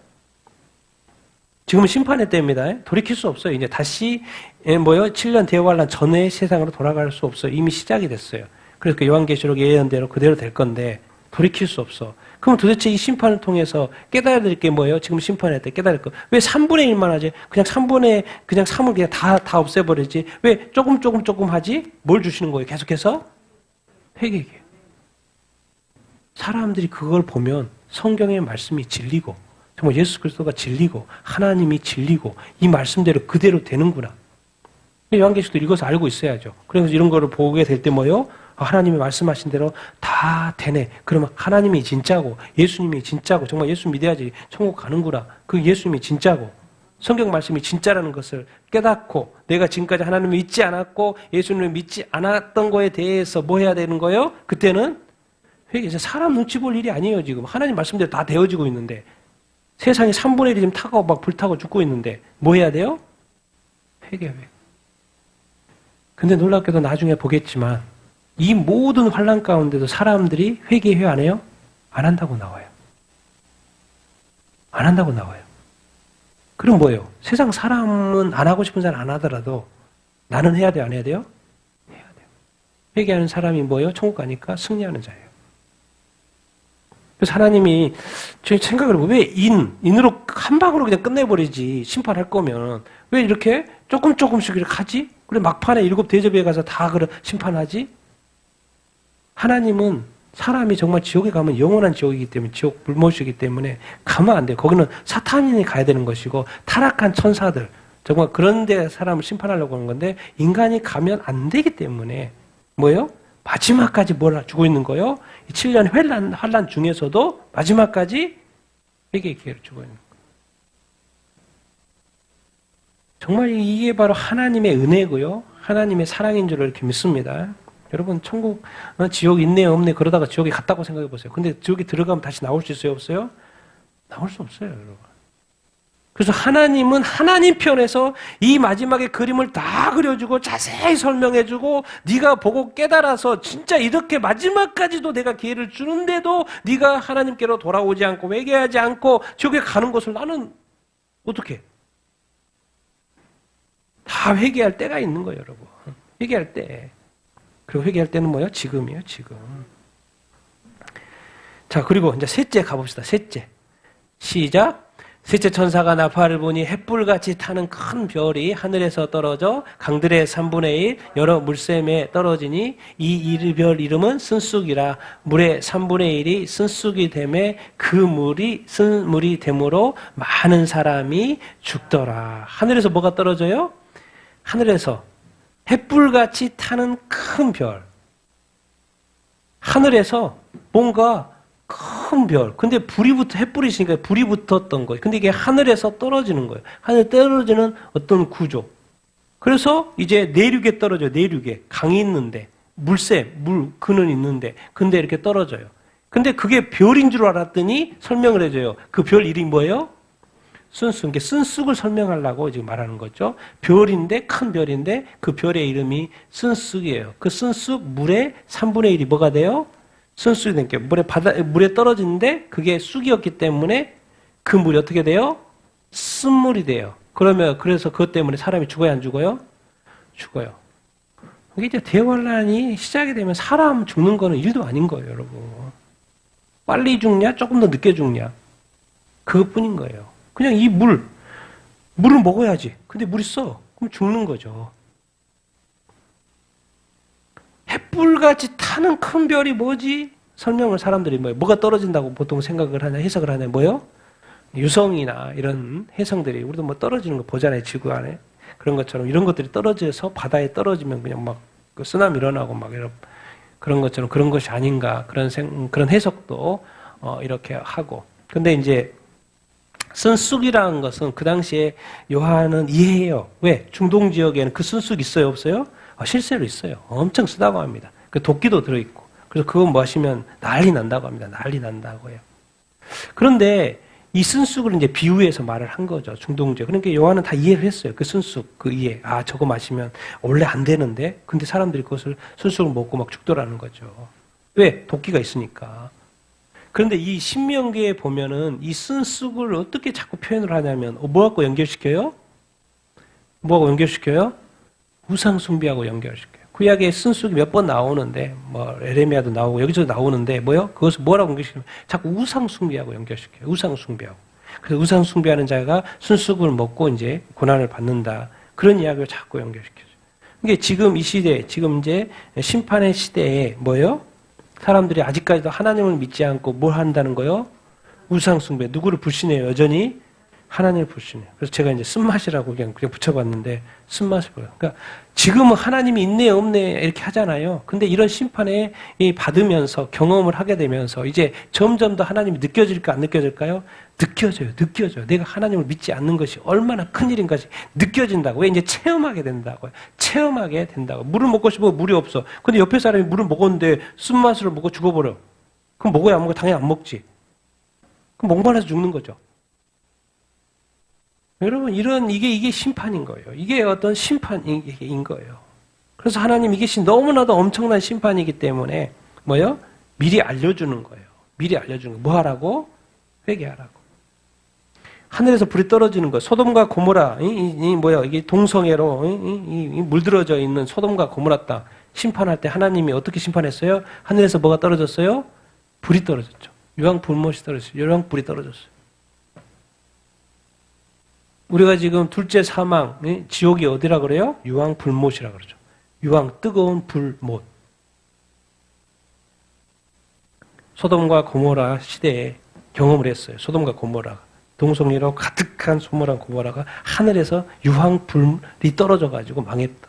지금은 심판의 때입니다. 돌이킬 수 없어요. 이제 다시 7년 대환란 전의 세상으로 돌아갈 수 없어요. 이미 시작이 됐어요. 그래서 그 요한계시록 예언대로 그대로 될 건데 돌이킬 수 없어. 그럼 도대체 이 심판을 통해서 깨달아야 될 게 뭐예요? 지금 심판할 때 깨달을 거. 왜 3분의 1만 하지? 그냥 3을 그냥 다 없애버리지? 왜 조금 하지? 뭘 주시는 거예요? 계속해서? 회개예요. 사람들이 그걸 보면 성경의 말씀이 진리고 정말 예수 그리스도가 진리고 하나님이 진리고 이 말씀대로 그대로 되는구나. 요한계시록도 이것을 알고 있어야죠. 그래서 이런 거를 보게 될 때 뭐예요? 하나님이 말씀하신 대로 다 되네. 그러면 하나님이 진짜고 예수님이 진짜고 정말 예수 믿어야지 천국 가는구나. 그 예수님이 진짜고 성경 말씀이 진짜라는 것을 깨닫고 내가 지금까지 하나님을 믿지 않았고 예수님을 믿지 않았던 거에 대해서 뭐 해야 되는 거예요? 그때는 회개. 사람 눈치 볼 일이 아니에요. 지금 하나님 말씀대로 다 되어지고 있는데 세상이 3분의 1이 지금 타고 막 불타고 죽고 있는데 뭐 해야 돼요? 회개. 근데 놀랍게도 나중에 보겠지만 이 모든 환난 가운데도 사람들이 회개해요, 안 해요? 안 한다고 나와요. 안 한다고 나와요. 그럼 뭐예요? 세상 사람은 안 하고 싶은 사람 안 하더라도 나는 해야 돼요, 안 해야 돼요? 해야 돼요. 회개하는 사람이 뭐예요? 천국 가니까 승리하는 자예요. 그래서 하나님이 제 생각을 해보면 왜 인으로 한 방으로 그냥 끝내버리지 심판할 거면 왜 이렇게 조금씩 이렇게 하지? 그래 막판에 7 대접에 가서 다 심판하지? 하나님은 사람이 정말 지옥에 가면 영원한 지옥이기 때문에 지옥 불못이기 때문에 가면 안 돼요. 거기는 사탄인이 가야 되는 것이고 타락한 천사들 정말 그런 데 사람을 심판하려고 하는 건데 인간이 가면 안 되기 때문에 뭐예요? 마지막까지 뭘 주고 있는 거예요? 이 7년 환난 중에서도 마지막까지 회개의 기회를 주고 있는 거예요. 정말 이게 바로 하나님의 은혜고요. 하나님의 사랑인 줄 이렇게 믿습니다. 여러분 천국, 지옥 있네요 없네 그러다가 지옥에 갔다고 생각해 보세요. 근데 지옥에 들어가면 다시 나올 수 있어요 없어요? 나올 수 없어요 여러분. 그래서 하나님은 하나님 편에서 이 마지막에 그림을 다 그려주고 자세히 설명해주고 네가 보고 깨달아서 진짜 이렇게 마지막까지도 내가 기회를 주는데도 네가 하나님께로 돌아오지 않고 회개하지 않고 지옥에 가는 것을 나는 어떻게 다 회개할 때가 있는 거예요 여러분. 회개할 때. 그리고 회개할 때는 뭐예요? 지금이에요 지금. 자 그리고 이제 셋째 가봅시다. 셋째 시작. 셋째 천사가 나팔을 보니 햇불같이 타는 큰 별이 하늘에서 떨어져 강들의 3분의 1 여러 물샘에 떨어지니 이 별 이름은 쓴쑥이라. 물의 3분의 1이 쓴쑥이 되매 그 물이 쓴물이 되므로 많은 사람이 죽더라. 하늘에서 뭐가 떨어져요? 하늘에서 햇불같이 타는 큰 별. 하늘에서 뭔가 큰 별. 근데 햇불이 있으니까 불이 붙었던 거예요. 근데 이게 하늘에서 떨어지는 거예요. 하늘에 떨어지는 어떤 구조. 그래서 이제 내륙에 떨어져요. 내륙에. 강이 있는데. 그는 있는데. 근데 이렇게 떨어져요. 근데 그게 별인 줄 알았더니 설명을 해줘요. 그 별 이름이 뭐예요? 쓴쑥. 쓴쑥을 설명하려고 지금 말하는 거죠. 별인데, 큰 별인데, 그 별의 이름이 쓴쑥이에요. 그 쓴쑥 물의 3분의 1이 뭐가 돼요? 쓴쑥이 된 게 물에 떨어지는데 그게 쑥이었기 때문에 그 물이 어떻게 돼요? 쓴물이 돼요. 그래서 그것 때문에 사람이 죽어야 안 죽어요? 죽어요. 이게 이제 대환란이 시작이 되면 사람 죽는 거는 일도 아닌 거예요, 여러분. 빨리 죽냐, 조금 더 늦게 죽냐, 그것뿐인 거예요. 그냥 이 물을 먹어야지. 근데 물이 써. 그럼 죽는 거죠. 햇불같이 타는 큰 별이 뭐지? 설명을 사람들이 뭐가 떨어진다고 보통 생각을 하냐, 해석을 하냐, 뭐요? 유성이나 이런 해성들이, 우리도 뭐 떨어지는 거 보잖아요, 지구 안에. 그런 것처럼 이런 것들이 떨어져서 바다에 떨어지면 그냥 막 쓰나미 일어나고 막 이런 그런 것처럼 그런 것이 아닌가, 그런 해석도 이렇게 하고. 근데 이제 쓴쑥이라는 것은 그 당시에 요한은 이해해요. 왜? 중동 지역에는 그 쓴쑥 있어요, 없어요? 실제로 있어요. 엄청 쓰다고 합니다. 그 도끼도 들어있고. 그래서 그거 마시면 난리 난다고 합니다. 난리 난다고 해요. 그런데 이 쓴쑥을 이제 비유해서 말을 한 거죠. 중동 지역. 그러니까 요한은 다 이해를 했어요. 그 쓴쑥, 그 이해. 아, 저거 마시면 원래 안 되는데. 근데 사람들이 그것을 쓴쑥을 먹고 막 죽더라는 거죠. 왜? 도끼가 있으니까. 그런데 이 신명기에 보면은 이 쓴쑥을 어떻게 자꾸 표현을 하냐면 뭐하고 연결시켜요? 뭐하고 연결시켜요? 우상숭배하고 연결시켜요. 구약에 쓴쑥이 몇 번 나오는데 뭐 에레미야도 나오고 여기저기 나오는데 뭐요? 그것을 뭐라고 연결시키면 자꾸 우상숭배하고 연결시켜요. 우상숭배하고. 그래서 우상숭배하는 자가 쓴쑥을 먹고 이제 고난을 받는다. 그런 이야기를 자꾸 연결시켜요. 이게 지금 이 시대, 지금 이제 심판의 시대에 뭐요? 사람들이 아직까지도 하나님을 믿지 않고 뭘 한다는 거요? 우상숭배. 누구를 불신해요? 여전히 하나님을 불신해요. 그래서 제가 이제 쓴맛이라고 그냥 붙여봤는데 쓴맛을 보여요. 그러니까 지금은 하나님이 있네 없네 이렇게 하잖아요. 근데 이런 심판에 받으면서 경험을 하게 되면서 이제 점점 더 하나님이 느껴질까 안 느껴질까요? 느껴져요. 내가 하나님을 믿지 않는 것이 얼마나 큰일인 것이 느껴진다고. 왜? 이제 체험하게 된다고요. 체험하게 된다고. 물을 먹고 싶으면 물이 없어. 근데 옆에 사람이 물을 먹었는데 쓴맛을 먹고 죽어버려. 그럼 먹어야 안 먹어? 당연히 안 먹지. 그럼 목말라서 죽는 거죠. 여러분, 이게 심판인 거예요. 이게 어떤 심판인 거예요. 그래서 하나님 이게 너무나도 엄청난 심판이기 때문에, 뭐요? 미리 알려주는 거예요. 미리 알려주는 거예요. 뭐 하라고? 회개하라고. 하늘에서 불이 떨어지는 거. 소돔과 고모라, 이게 동성애로, 물들어져 있는 소돔과 고모라 땅. 심판할 때 하나님이 어떻게 심판했어요? 하늘에서 뭐가 떨어졌어요? 불이 떨어졌죠. 유황불못이 떨어졌어요. 유황불이 떨어졌어요. 우리가 지금 둘째 사망, 지옥이 어디라 그래요? 유황불못이라 그러죠. 유황, 뜨거운 불못. 소돔과 고모라 시대에 경험을 했어요. 소돔과 고모라가. 동성애로 가득한 소돔과 고모라가 하늘에서 유황불이 떨어져가지고 망했다.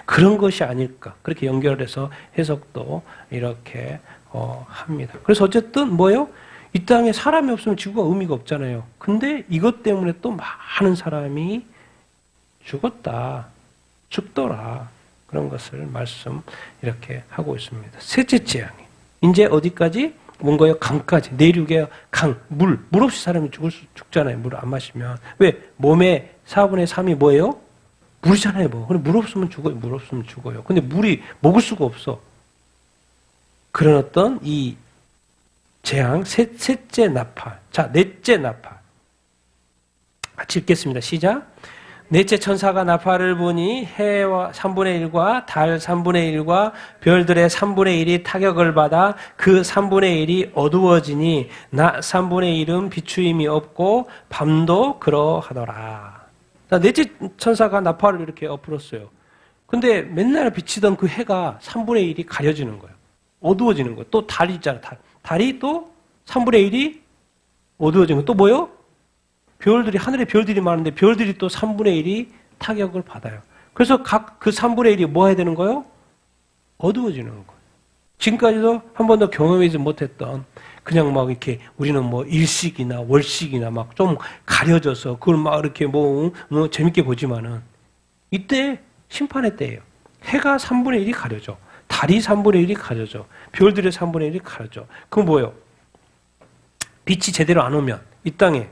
그런 것이 아닐까. 그렇게 연결해서 해석도 이렇게 합니다. 그래서 어쨌든 뭐예요? 이 땅에 사람이 없으면 지구가 의미가 없잖아요. 근데 이것 때문에 또 많은 사람이 죽더라. 그런 것을 말씀 이렇게 하고 있습니다. 셋째 재앙이. 이제 어디까지? 뭔가요? 강까지. 내륙에 강, 물 없이 사람이 죽잖아요. 물 안 마시면. 왜? 몸의 4분의 3이 뭐예요? 물이잖아요. 뭐. 근데 물 없으면 죽어요. 근데 물이 먹을 수가 없어. 그런 어떤 이 재앙, 셋째 나팔. 자, 넷째 나팔. 같이 읽겠습니다. 시작. 넷째 천사가 나팔을 부니 해와 3분의 1과 달 3분의 1과 별들의 3분의 1이 타격을 받아 그 3분의 1이 어두워지니 낮 3분의 1은 비추임이 없고 밤도 그러하더라. 자, 넷째 천사가 나팔을 이렇게 엎었어요. 근데 맨날 비치던 그 해가 3분의 1이 가려지는 거예요. 어두워지는 거예요. 또 달이 있잖아. 달이 또 3분의 1이 어두워진 거. 또 뭐요? 별들이, 하늘에 별들이 많은데 별들이 또 3분의 1이 타격을 받아요. 그래서 각 그 3분의 1이 뭐 해야 되는 거예요? 어두워지는 거예요. 지금까지도 한 번도 경험하지 못했던 그냥 막 이렇게 우리는 뭐 일식이나 월식이나 막 좀 가려져서 그걸 막 이렇게 뭐 재밌게 보지만은 이때 심판의 때예요. 해가 3분의 1이 가려져. 달이 3분의 1이 가려져. 별들의 3분의 1이 가려져. 그건 뭐예요? 빛이 제대로 안 오면 이 땅에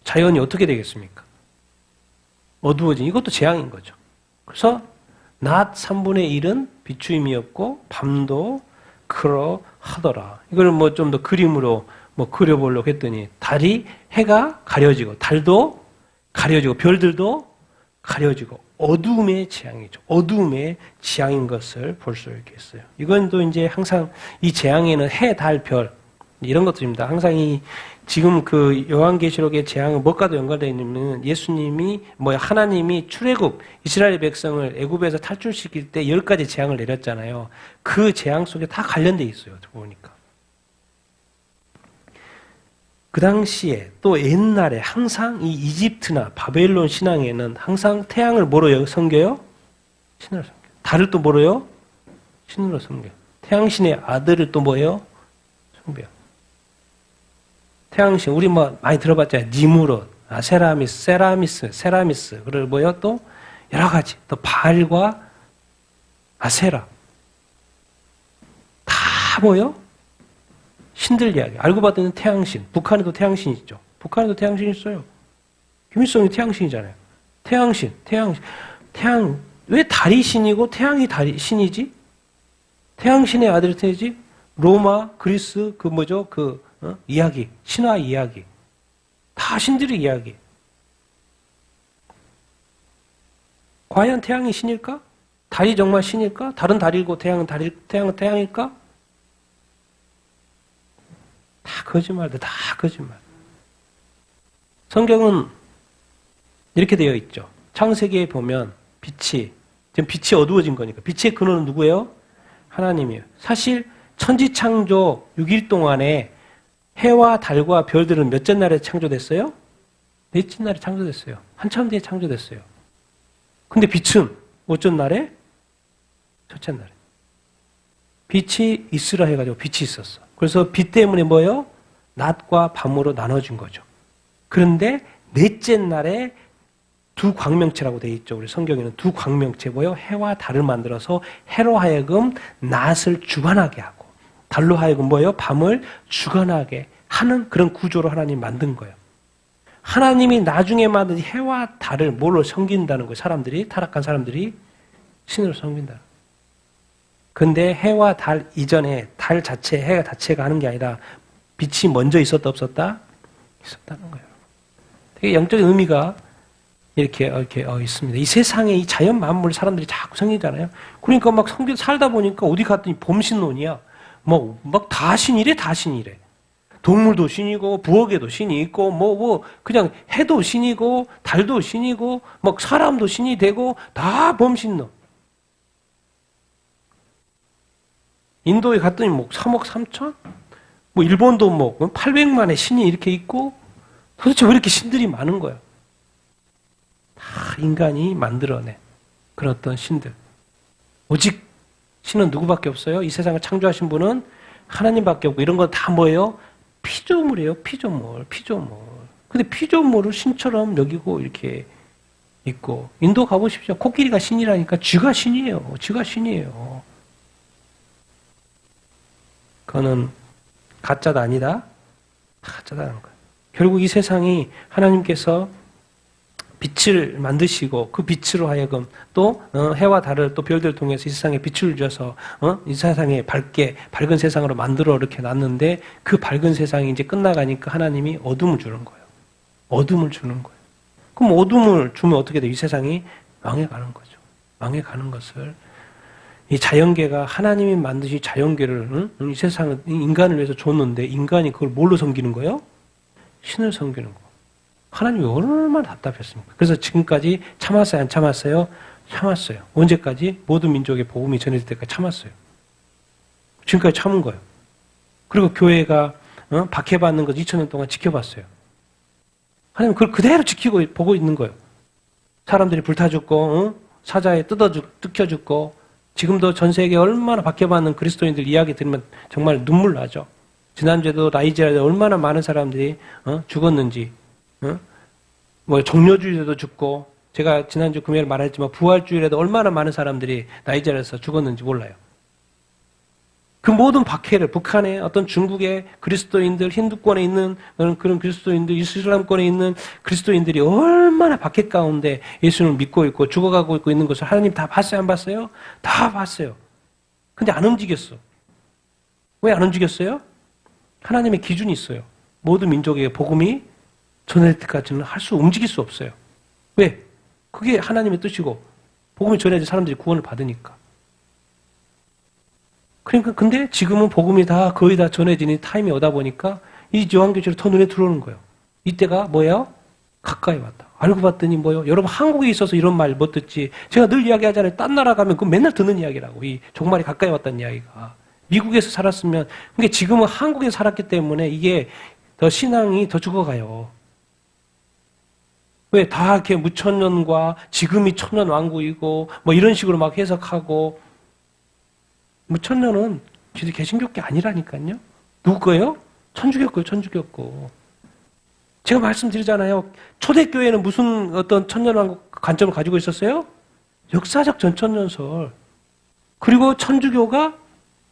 자연이 어떻게 되겠습니까? 어두워진, 이것도 재앙인 거죠. 그래서 낮 3분의 1은 비추임이 없고 밤도 그러하더라. 이걸 뭐 좀 더 그림으로 뭐 그려보려고 했더니 해가 가려지고 달도 가려지고 별들도 가려지고 어둠의 재앙이죠. 어둠의 재앙인 것을 볼 수 있겠어요. 이건 또 이제 항상 이 재앙에는 해, 달, 별 이런 것들입니다. 항상 이 지금 그 요한계시록의 재앙은 무엇과도 연관되어 있는 예수님이 하나님이 출애굽 이스라엘 백성을 애굽에서 탈출시킬 때 10가지 재앙을 내렸잖아요. 그 재앙 속에 다 관련돼 있어요. 보니까. 그 당시에 또 옛날에 항상 이 이집트나 바벨론 신앙에는 항상 태양을 뭐로 섬겨요? 신으로 섬겨요. 달을 또 뭐로요? 신으로 섬겨요. 태양신의 아들을 또 뭐예요? 섬겨요. 태양신 우리 많이 들어봤잖아요. 니무롯, 세라미스 그리고 뭐요? 또 여러 가지 또 바알과 아세라 다 뭐요? 신들 이야기. 알고 봤더니 태양신. 북한에도 태양신 있죠. 북한에도 태양신 있어요. 김일성이 태양신이잖아요. 태양, 왜 달이 신이고 태양이 달이 신이지? 태양신의 아들이 되지? 로마, 그리스, 이야기. 신화 이야기. 다 신들의 이야기. 과연 태양이 신일까? 달이 정말 신일까? 달은 달이고 태양은 태양일까? 다 거짓말이다. 다 거짓말. 성경은 이렇게 되어 있죠. 창세기에 보면 지금 빛이 어두워진 거니까. 빛의 근원은 누구예요? 하나님이에요. 사실 천지창조 6일 동안에 해와 달과 별들은 몇째 날에 창조됐어요? 넷째 날에 창조됐어요. 한참 뒤에 창조됐어요. 근데 빛은 어쩐 날에? 첫째 날에. 빛이 있으라 해가지고 빛이 있었어. 그래서 빛 때문에 뭐예요? 낮과 밤으로 나눠진 거죠. 그런데 넷째 날에 두 광명체라고 되어 있죠. 우리 성경에는 두 광명체 뭐예요? 해와 달을 만들어서 해로 하여금 낮을 주관하게 하고 달로 하여금 뭐예요? 밤을 주관하게 하는 그런 구조로 하나님 만든 거예요. 하나님이 나중에 만든 해와 달을 뭘로 섬긴다는 거예요? 타락한 사람들이 신으로 섬긴다. 근데 해와 달 이전에 해가 자체가 하는 게 아니라 빛이 먼저 있었다 없었다? 있었다는 거예요. 되게 영적인 의미가 이렇게 있습니다. 이 세상에 이 자연 만물 사람들이 자꾸 섬기잖아요. 그러니까 막 살다 보니까 어디 갔더니 봄신론이야. 다 신이래. 동물도 신이고 부엌에도 신이 있고 그냥 해도 신이고 달도 신이고 사람도 신이 되고 다 범신론. 인도에 갔더니 3억 3천? 일본도 800만의 신이 이렇게 있고 도대체 왜 이렇게 신들이 많은 거야? 다 인간이 만들어낸 그런 어떤 신들. 오직 신은 누구밖에 없어요? 이 세상을 창조하신 분은 하나님밖에 없고 이런 건 다 뭐예요? 피조물이에요. 피조물. 근데 피조물을 신처럼 여기고 이렇게 있고 인도 가보십시오. 코끼리가 신이라니까 쥐가 신이에요. 그거는 가짜다 아니다? 가짜다는 거예요. 결국 이 세상이 하나님께서 빛을 만드시고 그 빛으로 하여금 또 해와 달을 또 별들을 통해서 이 세상에 빛을 주셔서 이 세상에 밝은 세상으로 만들어 이렇게 놨는데 그 밝은 세상이 이제 끝나가니까 하나님이 어둠을 주는 거예요. 그럼 어둠을 주면 어떻게 돼요? 이 세상이 망해가는 거죠. 망해가는 것을 이 자연계가 하나님이 만드신 자연계를 이 세상을 인간을 위해서 줬는데 인간이 그걸 뭘로 섬기는 거예요? 신을 섬기는 거. 하나님이 얼마나 답답했습니까? 그래서 지금까지 참았어요? 안 참았어요? 참았어요. 언제까지? 모든 민족의 복음이 전해질 때까지 참았어요. 지금까지 참은 거예요. 그리고 교회가 박해받는 것 2000년 동안 지켜봤어요. 하나님 그걸 그대로 지키고 보고 있는 거예요. 사람들이 불타 죽고 사자에 뜯겨 죽고 지금도 전 세계에 얼마나 박해받는 그리스도인들 이야기 들으면 정말 눈물 나죠. 지난주에도 나이지리아에 얼마나 많은 사람들이 죽었는지 종려주일에도 죽고 제가 지난주 금요일에 말했지만 부활주일에도 얼마나 많은 사람들이 나이지리아에서 죽었는지 몰라요. 그 모든 박해를 북한의 어떤 중국의 그리스도인들, 힌두권에 있는 그런 그리스도인들, 이슬람권에 있는 그리스도인들이 얼마나 박해 가운데 예수님을 믿고 있고 죽어가고 있는 것을 하나님 다 봤어요? 안 봤어요? 다 봤어요. 근데 안 움직였어. 왜 안 움직였어요? 하나님의 기준이 있어요. 모든 민족에게 복음이 전할 때까지는 움직일 수 없어요. 왜? 그게 하나님의 뜻이고 복음이 전해져 사람들이 구원을 받으니까. 그러니까 근데 지금은 복음이 다 거의 다 전해지니 타임이 오다 보니까 이 요한계시록이 더 눈에 들어오는 거예요. 이때가 뭐예요? 가까이 왔다. 알고 봤더니 뭐예요? 여러분 한국에 있어서 이런 말 못 듣지. 제가 늘 이야기하잖아요. 딴 나라 가면 그건 맨날 듣는 이야기라고. 이 종말이 가까이 왔다는 이야기가. 미국에서 살았으면 그러니까 지금은 한국에 살았기 때문에 이게 더 신앙이 더 죽어가요. 왜 다 이렇게 무천년과 지금이 천년 왕국이고 뭐 이런 식으로 막 해석하고 무천년은 진짜 개신교계 아니라니까요. 누구 거예요? 천주교 거예요. 천주교 거. 제가 말씀드리잖아요. 초대교회는 무슨 어떤 천년왕국 관점을 가지고 있었어요? 역사적 전천년설. 그리고 천주교가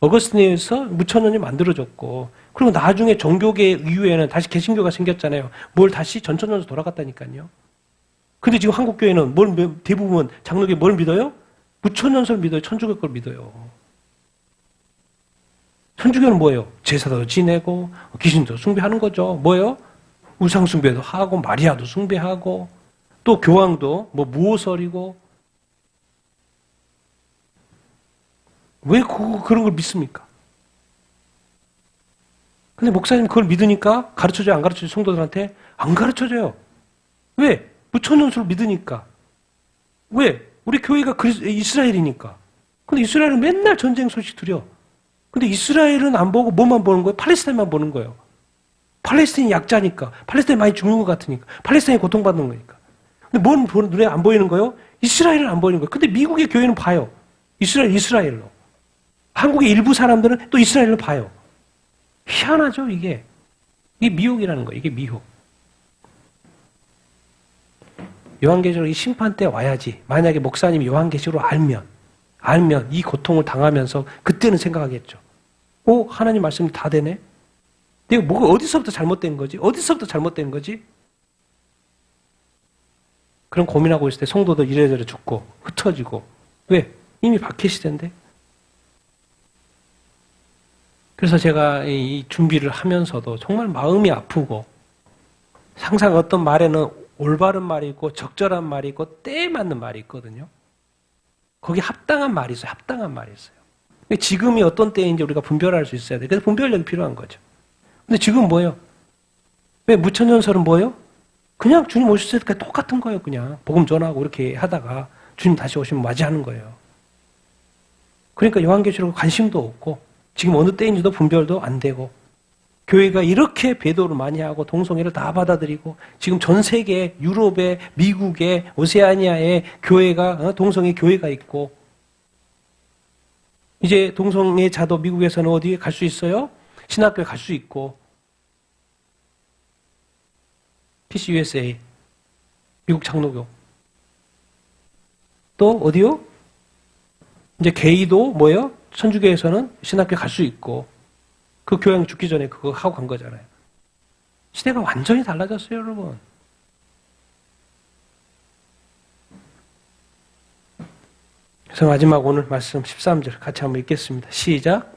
어거스틴에 의해서 무천년이 만들어졌고 그리고 나중에 종교계 이후에는 다시 개신교가 생겼잖아요. 뭘 다시 전천년으로 돌아갔다니까요. 근데 지금 한국교회는 대부분 장로교 뭘 믿어요? 무천년설 믿어요. 천주교 걸 믿어요. 천주교는 뭐예요? 제사도 지내고 귀신도 숭배하는 거죠. 뭐예요? 우상 숭배도 하고 마리아도 숭배하고 또 교황도 뭐 무오설이고 왜 그런 걸 믿습니까? 근데 목사님 그걸 믿으니까 가르쳐줘요? 안 가르쳐줘요? 성도들한테? 안 가르쳐줘요. 왜? 무천년설을 믿으니까. 왜? 우리 교회가 이스라엘이니까. 근데 이스라엘은 맨날 전쟁 소식 들여. 근데 이스라엘은 안 보고 뭐만 보는 거예요? 팔레스타인만 보는 거예요. 팔레스타인이 약자니까. 팔레스타인 많이 죽는 것 같으니까. 팔레스타인이 고통받는 거니까. 근데 뭔 눈에 안 보이는 거예요? 이스라엘은 안 보이는 거예요. 근데 미국의 교회는 봐요. 이스라엘로. 한국의 일부 사람들은 또 이스라엘로 봐요. 희한하죠, 이게. 이게 미혹이라는 거예요. 이게 미혹. 요한계시록 이 심판 때 와야지. 만약에 목사님이 요한계시록을 알면 이 고통을 당하면서 그때는 생각하겠죠. 하나님 말씀이 다 되네? 내가 뭐가 어디서부터 잘못된 거지? 어디서부터 잘못된 거지? 그런 고민하고 있을 때 성도들 이래저래 죽고 흩어지고 왜? 이미 박해 시대인데. 그래서 제가 이 준비를 하면서도 정말 마음이 아프고 항상 어떤 말에는 올바른 말이 있고 적절한 말이 있고 때에 맞는 말이 있거든요. 거기 합당한 말이 있어요. 합당한 말이 있어요. 지금이 어떤 때인지 우리가 분별할 수 있어야 돼요. 그래서 분별력이 필요한 거죠. 근데 지금 뭐예요? 왜 무천년설은 뭐예요? 그냥 주님 오셨을 때 똑같은 거예요. 그냥 복음 전하고 이렇게 하다가 주님 다시 오시면 맞이하는 거예요. 그러니까 요한계시록 관심도 없고 지금 어느 때인지도 분별도 안 되고 교회가 이렇게 배도를 많이 하고 동성애를 다 받아들이고 지금 전 세계 유럽에 미국에 오세아니아에 교회가 동성애 교회가 있고 이제 동성애자도 미국에서는 어디에 갈 수 있어요? 신학교에 갈 수 있고 PCUSA 미국 장로교 또 어디요? 이제 게이도 뭐예요? 천주교에서는 신학교에 갈 수 있고 그 교양 죽기 전에 그거 하고 간 거잖아요. 시대가 완전히 달라졌어요, 여러분. 그래서 마지막 오늘 말씀 13절 같이 한번 읽겠습니다. 시작.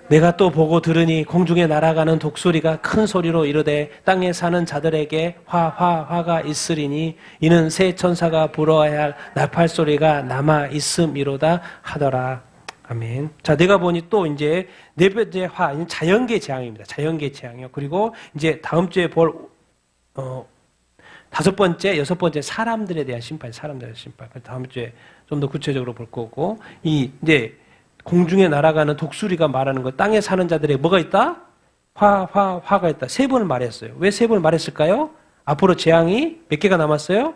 내가 또 보고 들으니 공중에 날아가는 독수리가 큰 소리로 이르되 땅에 사는 자들에게 화가 있으리니 이는 새 천사가 불어야 할 나팔 소리가 남아 있음이로다 하더라. 아멘. 자, 내가 보니 또 이제 네 번째 화, 자연계 재앙입니다. 자연계 재앙이요. 그리고 이제 다음 주에 볼, 다섯 번째, 여섯 번째 사람들에 대한 심판, 사람들에 대한 심판. 다음 주에 좀 더 구체적으로 볼 거고, 이제 공중에 날아가는 독수리가 말하는 거, 땅에 사는 자들의 뭐가 있다? 화가 있다. 세 번을 말했어요. 왜 세 번을 말했을까요? 앞으로 재앙이 몇 개가 남았어요?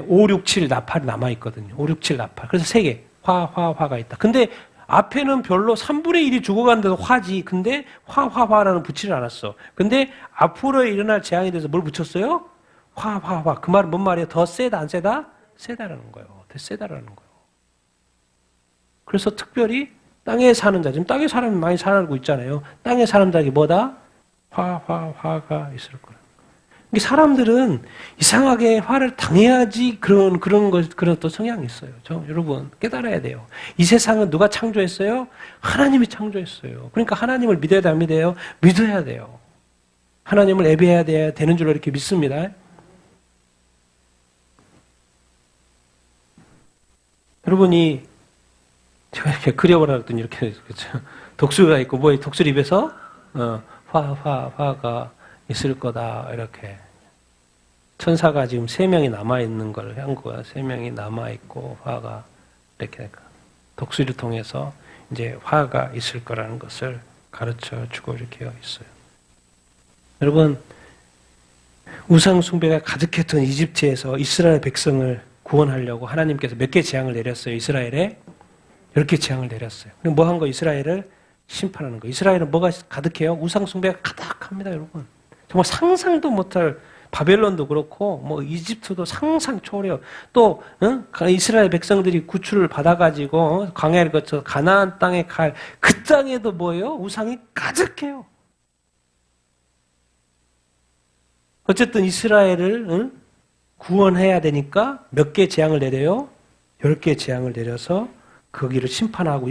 5, 6, 7 나팔이 남아있거든요. 5, 6, 7 나팔. 그래서 세 개. 화가 있다. 근데 앞에는 별로 3분의 1이 죽어가는데도 화지. 근데 화라는 붙이질 않았어. 근데 앞으로 일어날 재앙에 대해서 뭘 붙였어요? 화. 그 말은 뭔 말이에요? 더 세다, 안 세다? 세다라는 거예요. 더 세다라는 거예요. 그래서 특별히 땅에 사는 자, 지금 땅에 사람이 많이 살고 있잖아요. 땅에 사람들에게 뭐다? 화가 있을 거예요. 사람들은 이상하게 화를 당해야지 그런 또 성향이 있어요. 여러분, 깨달아야 돼요. 이 세상은 누가 창조했어요? 하나님이 창조했어요. 그러니까 하나님을 믿어야 돼, 안 믿어요? 믿어야 돼요. 하나님을 예배해야 되는 줄로 이렇게 믿습니다. 여러분이 제가 이렇게 그려보라 그랬더니 이렇게 그렇죠. 독수리가 있고 뭐 독수리 입에서 화가 있을 거다 이렇게 천사가 지금 3명이 남아 있는 걸 한 거야. 3명이 남아 있고 화가 이렇게 독수리를 통해서 이제 화가 있을 거라는 것을 가르쳐 주고 이렇게 있어요. 여러분 우상 숭배가 가득했던 이집트에서 이스라엘 백성을 구원하려고 하나님께서 몇 개 재앙을 내렸어요. 이스라엘에 10개 재앙을 내렸어요. 그럼 뭐 한 거? 이스라엘을 심판하는 거. 이스라엘은 뭐가 가득해요? 우상 숭배가 가득합니다, 여러분. 정말 상상도 못할 바벨론도 그렇고 뭐 이집트도 상상 초월해요. 또 이스라엘 백성들이 구출을 받아가지고 광야를 거쳐 가나안 땅에 갈 그 땅에도 뭐예요? 우상이 가득해요. 어쨌든 이스라엘을 구원해야 되니까 몇 개 재앙을 내려요? 10개 재앙을 내려서 거기를 심판하고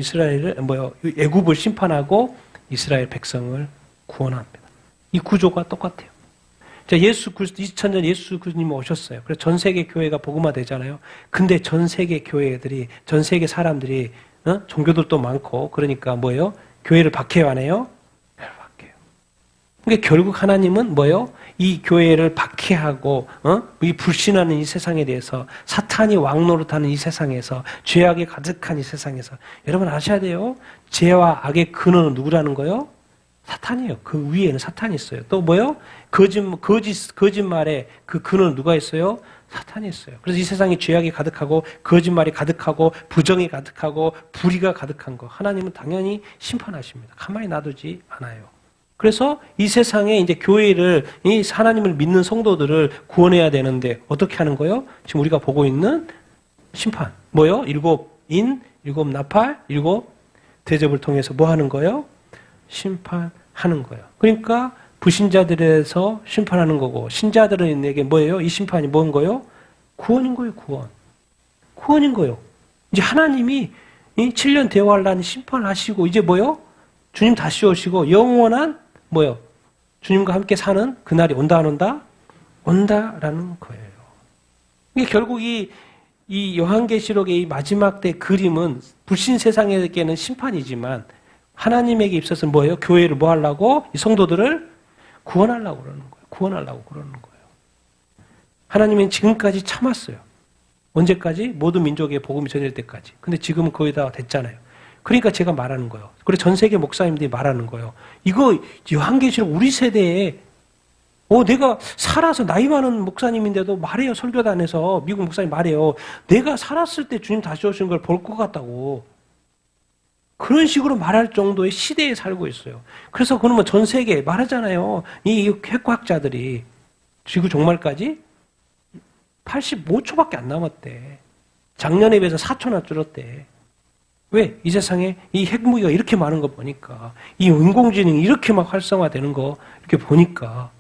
애굽을 심판하고 이스라엘 백성을 구원합니다. 이 구조가 똑같아요. 자, 2000년 예수 그리스도님 오셨어요. 그래서 전 세계 교회가 복음화 되잖아요. 근데 전 세계 교회들이, 전 세계 사람들이, 종교들도 많고, 그러니까 뭐예요? 교회를 박해요, 안 해요? 박해요. 그러니까 결국 하나님은 뭐예요? 이 교회를 박해하고, 이 불신하는 이 세상에 대해서, 사탄이 왕노릇하는 이 세상에서, 죄악이 가득한 이 세상에서, 여러분 아셔야 돼요. 죄와 악의 근원은 누구라는 거예요? 사탄이에요. 그 위에는 사탄이 있어요. 또 뭐요? 거짓말에 그 근원 누가 있어요? 사탄이 있어요. 그래서 이 세상에 죄악이 가득하고 거짓말이 가득하고 부정이 가득하고 불의가 가득한 거 하나님은 당연히 심판하십니다. 가만히 놔두지 않아요. 그래서 이 세상에 이제 교회를 이 하나님을 믿는 성도들을 구원해야 되는데 어떻게 하는 거예요? 지금 우리가 보고 있는 심판. 뭐요? 7인, 7나팔, 7 대접을 통해서 뭐 하는 거예요? 심판하는 거예요. 그러니까 불신자들에서 심판하는 거고 신자들에게 뭐예요? 이 심판이 뭔 거예요? 구원인 거예요. 구원인 거예요. 이제 하나님이 이 7년 대환란 심판하시고 이제 뭐예요? 주님 다시 오시고 영원한 뭐예요? 주님과 함께 사는 그날이 온다 안 온다? 온다라는 거예요. 이게 결국 이 요한계시록의 이 마지막 때 그림은 불신 세상에게는 심판이지만 하나님에게 있어서는 뭐예요? 교회를 뭐 하려고? 이 성도들을 구원하려고 그러는 거예요. 구원하려고 그러는 거예요. 하나님은 지금까지 참았어요. 언제까지? 모든 민족의 복음이 전할 때까지. 근데 지금은 거의 다 됐잖아요. 그러니까 제가 말하는 거예요. 그리고 전 세계 목사님들이 말하는 거예요. 이거 요한계시록 우리 세대에 내가 살아서 나이 많은 목사님인데도 말해요. 설교단에서 미국 목사님 말해요. 내가 살았을 때 주님 다시 오시는 걸 볼 것 같다고. 그런 식으로 말할 정도의 시대에 살고 있어요. 그래서 그러면 전 세계에 말하잖아요. 이 핵과학자들이 지구 종말까지 85초밖에 안 남았대. 작년에 비해서 4초나 줄었대. 왜? 이 세상에 이 핵무기가 이렇게 많은 거 보니까, 이 인공지능이 이렇게 막 활성화되는 거 이렇게 보니까.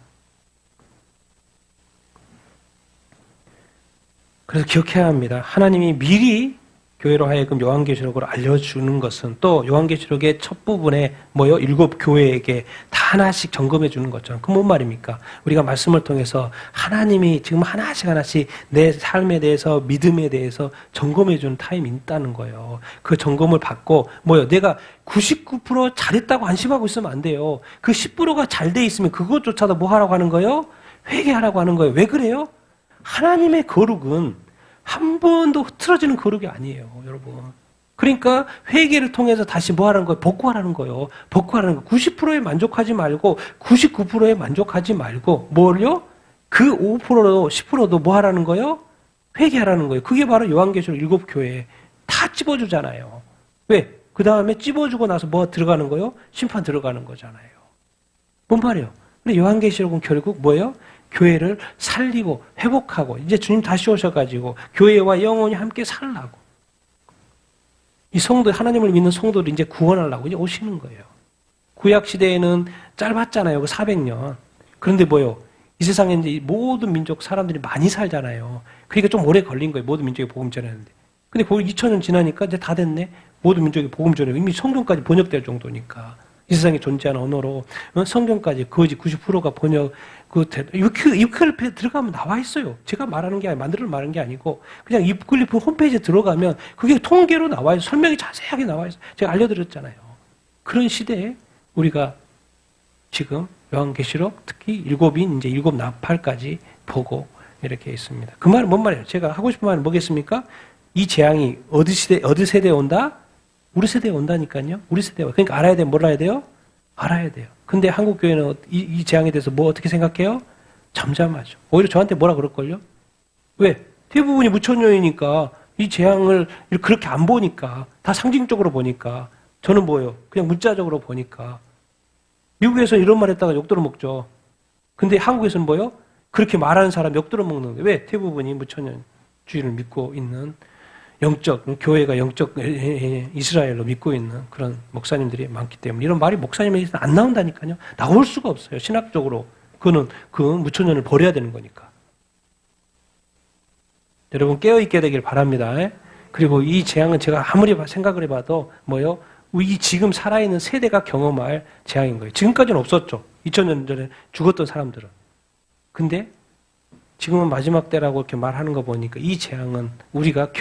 그래서 기억해야 합니다. 하나님이 미리 교회로 하여금 요한계시록을 알려주는 것은 또 요한계시록의 첫 부분에 뭐요? 7 교회에게 다 하나씩 점검해 주는 것처럼. 그 뭔 말입니까? 우리가 말씀을 통해서 하나님이 지금 하나씩 내 삶에 대해서 믿음에 대해서 점검해 주는 타임이 있다는 거예요. 그 점검을 받고 뭐요? 내가 99% 잘했다고 안심하고 있으면 안 돼요. 그 10%가 잘 돼 있으면 그것조차도 뭐 하라고 하는 거예요? 회개하라고 하는 거예요. 왜 그래요? 하나님의 거룩은 한 번도 흐트러지는 거룩이 아니에요, 여러분. 그러니까 회개를 통해서 다시 뭐 하라는 거예요? 복구하라는 거예요. 복구하라는 거. 90%에 만족하지 말고 99%에 만족하지 말고 뭘요? 그 5%도 10%도 뭐 하라는 거예요? 회개하라는 거예요. 그게 바로 요한계시록 7 교회에 다 찝어주잖아요. 왜? 그 다음에 찝어주고 나서 뭐 들어가는 거예요? 심판 들어가는 거잖아요. 뭔 말이에요? 근데 요한계시록은 결국 뭐예요? 교회를 살리고 회복하고 이제 주님 다시 오셔가지고 교회와 영원히 함께 살라고 이 성도 하나님을 믿는 성도를 이제 구원하려고 이제 오시는 거예요. 구약 시대에는 짧았잖아요. 그 400년. 그런데 뭐요? 이 세상에 이제 모든 민족 사람들이 많이 살잖아요. 그러니까 좀 오래 걸린 거예요. 모든 민족이 복음 전했는데. 근데 거의 2000년 지나니까 이제 다 됐네. 모든 민족이 복음 전해 이미 성경까지 번역될 정도니까 이 세상에 존재하는 언어로 성경까지 거의 90%가 번역 유클리프 들어가면 나와 있어요. 제가 말하는 게 아니고 만들어 말하는 게 아니고 그냥 유클리프 홈페이지에 들어가면 그게 통계로 나와 있어요. 설명이 자세하게 나와 있어요. 제가 알려드렸잖아요. 그런 시대에 우리가 지금 요한계시록 특히 일곱인 이제 일곱 나팔까지 보고 이렇게 있습니다. 그 말은 뭔 말이에요? 제가 하고 싶은 말은 뭐겠습니까? 이 재앙이 어디 세대에 온다? 우리 세대에 온다니까요. 우리 세대에. 그러니까 알아야 돼요. 뭘 알아야 돼요? 알아야 돼요. 근데 한국 교회는 이 재앙에 대해서 뭐 어떻게 생각해요? 잠잠하죠. 오히려 저한테 뭐라 그럴걸요? 왜? 대부분이 무천년이니까 이 재앙을 그렇게 안 보니까 다 상징적으로 보니까 저는 뭐예요? 그냥 문자적으로 보니까 미국에서는 이런 말 했다가 욕 들어먹죠. 근데 한국에서는 뭐예요? 그렇게 말하는 사람 욕 들어먹는 거예요. 왜? 대부분이 무천년주의를 믿고 있는 교회가 영적 이스라엘로 믿고 있는 그런 목사님들이 많기 때문에 이런 말이 목사님에게서 안 나온다니까요. 나올 수가 없어요. 신학적으로. 그거는 그 무천년을 버려야 되는 거니까. 여러분 깨어있게 되길 바랍니다. 그리고 이 재앙은 제가 아무리 생각을 해봐도 뭐요? 이 지금 살아있는 세대가 경험할 재앙인 거예요. 지금까지는 없었죠. 2000년 전에 죽었던 사람들은. 근데 지금은 마지막 때라고 이렇게 말하는 거 보니까 이 재앙은 우리가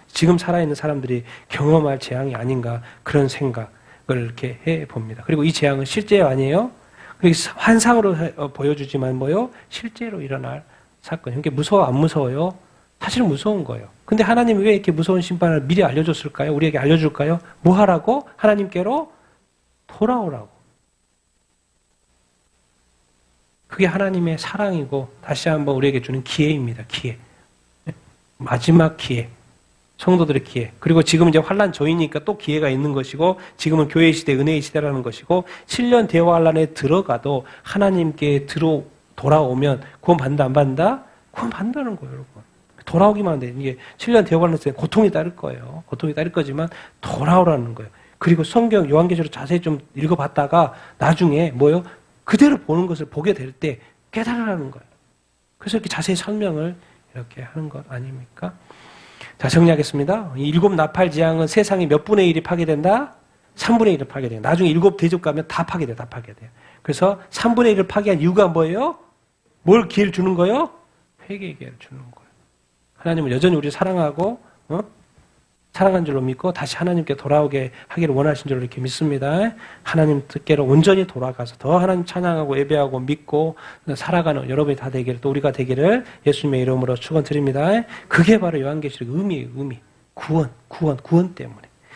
지금 살아있는 사람들이 경험할 재앙이 아닌가 그런 생각을 이렇게 해 봅니다. 그리고 이 재앙은 실제 아니에요? 환상으로 보여주지만 뭐요? 실제로 일어날 사건. 이게 무서워, 안 무서워요? 사실은 무서운 거예요. 근데 하나님이 왜 이렇게 무서운 심판을 미리 알려줬을까요? 우리에게 알려줄까요? 뭐 하라고? 하나님께로 돌아오라고. 그게 하나님의 사랑이고 다시 한번 우리에게 주는 기회입니다. 기회. 마지막 기회. 성도들의 기회. 그리고 지금 이제 환란 저이니까 또 기회가 있는 것이고 지금은 교회의 시대, 은혜의 시대라는 것이고 7년 대환란에 들어가도 하나님께 돌아오면 구원 받는다 안 받는다? 구원 받는다는 거예요, 여러분. 돌아오기만 하면 돼. 이게 7년 대환란에 고통이 따를 거예요. 고통이 따를 거지만 돌아오라는 거예요. 그리고 성경 요한계시록 자세히 좀 읽어봤다가 나중에 뭐요? 그대로 보는 것을 보게 될 때 깨달으라는 거예요. 그래서 이렇게 자세히 설명을 이렇게 하는 것 아닙니까? 자, 정리하겠습니다. 이 일곱 나팔 재앙은 세상의 몇 분의 1이 파괴된다? 3분의 1을 파괴돼요. 나중에 일곱 대접 가면 다 파괴돼요. 다 파괴돼요. 그래서 3분의 1을 파괴한 이유가 뭐예요? 뭘 기회를 주는 거예요? 회개의 기회를 주는 거예요. 하나님은 여전히 우리를 사랑하고 사랑한 줄로 믿고 다시 하나님께 돌아오게 하기를 원하신 줄로 이렇게 믿습니다. 하나님께로 온전히 돌아가서 더 하나님 찬양하고 예배하고 믿고 살아가는 여러분이 다 되기를 또 우리가 되기를 예수님의 이름으로 축원드립니다. 그게 바로 요한계시록의 의미예요. 의미. 구원 때문에.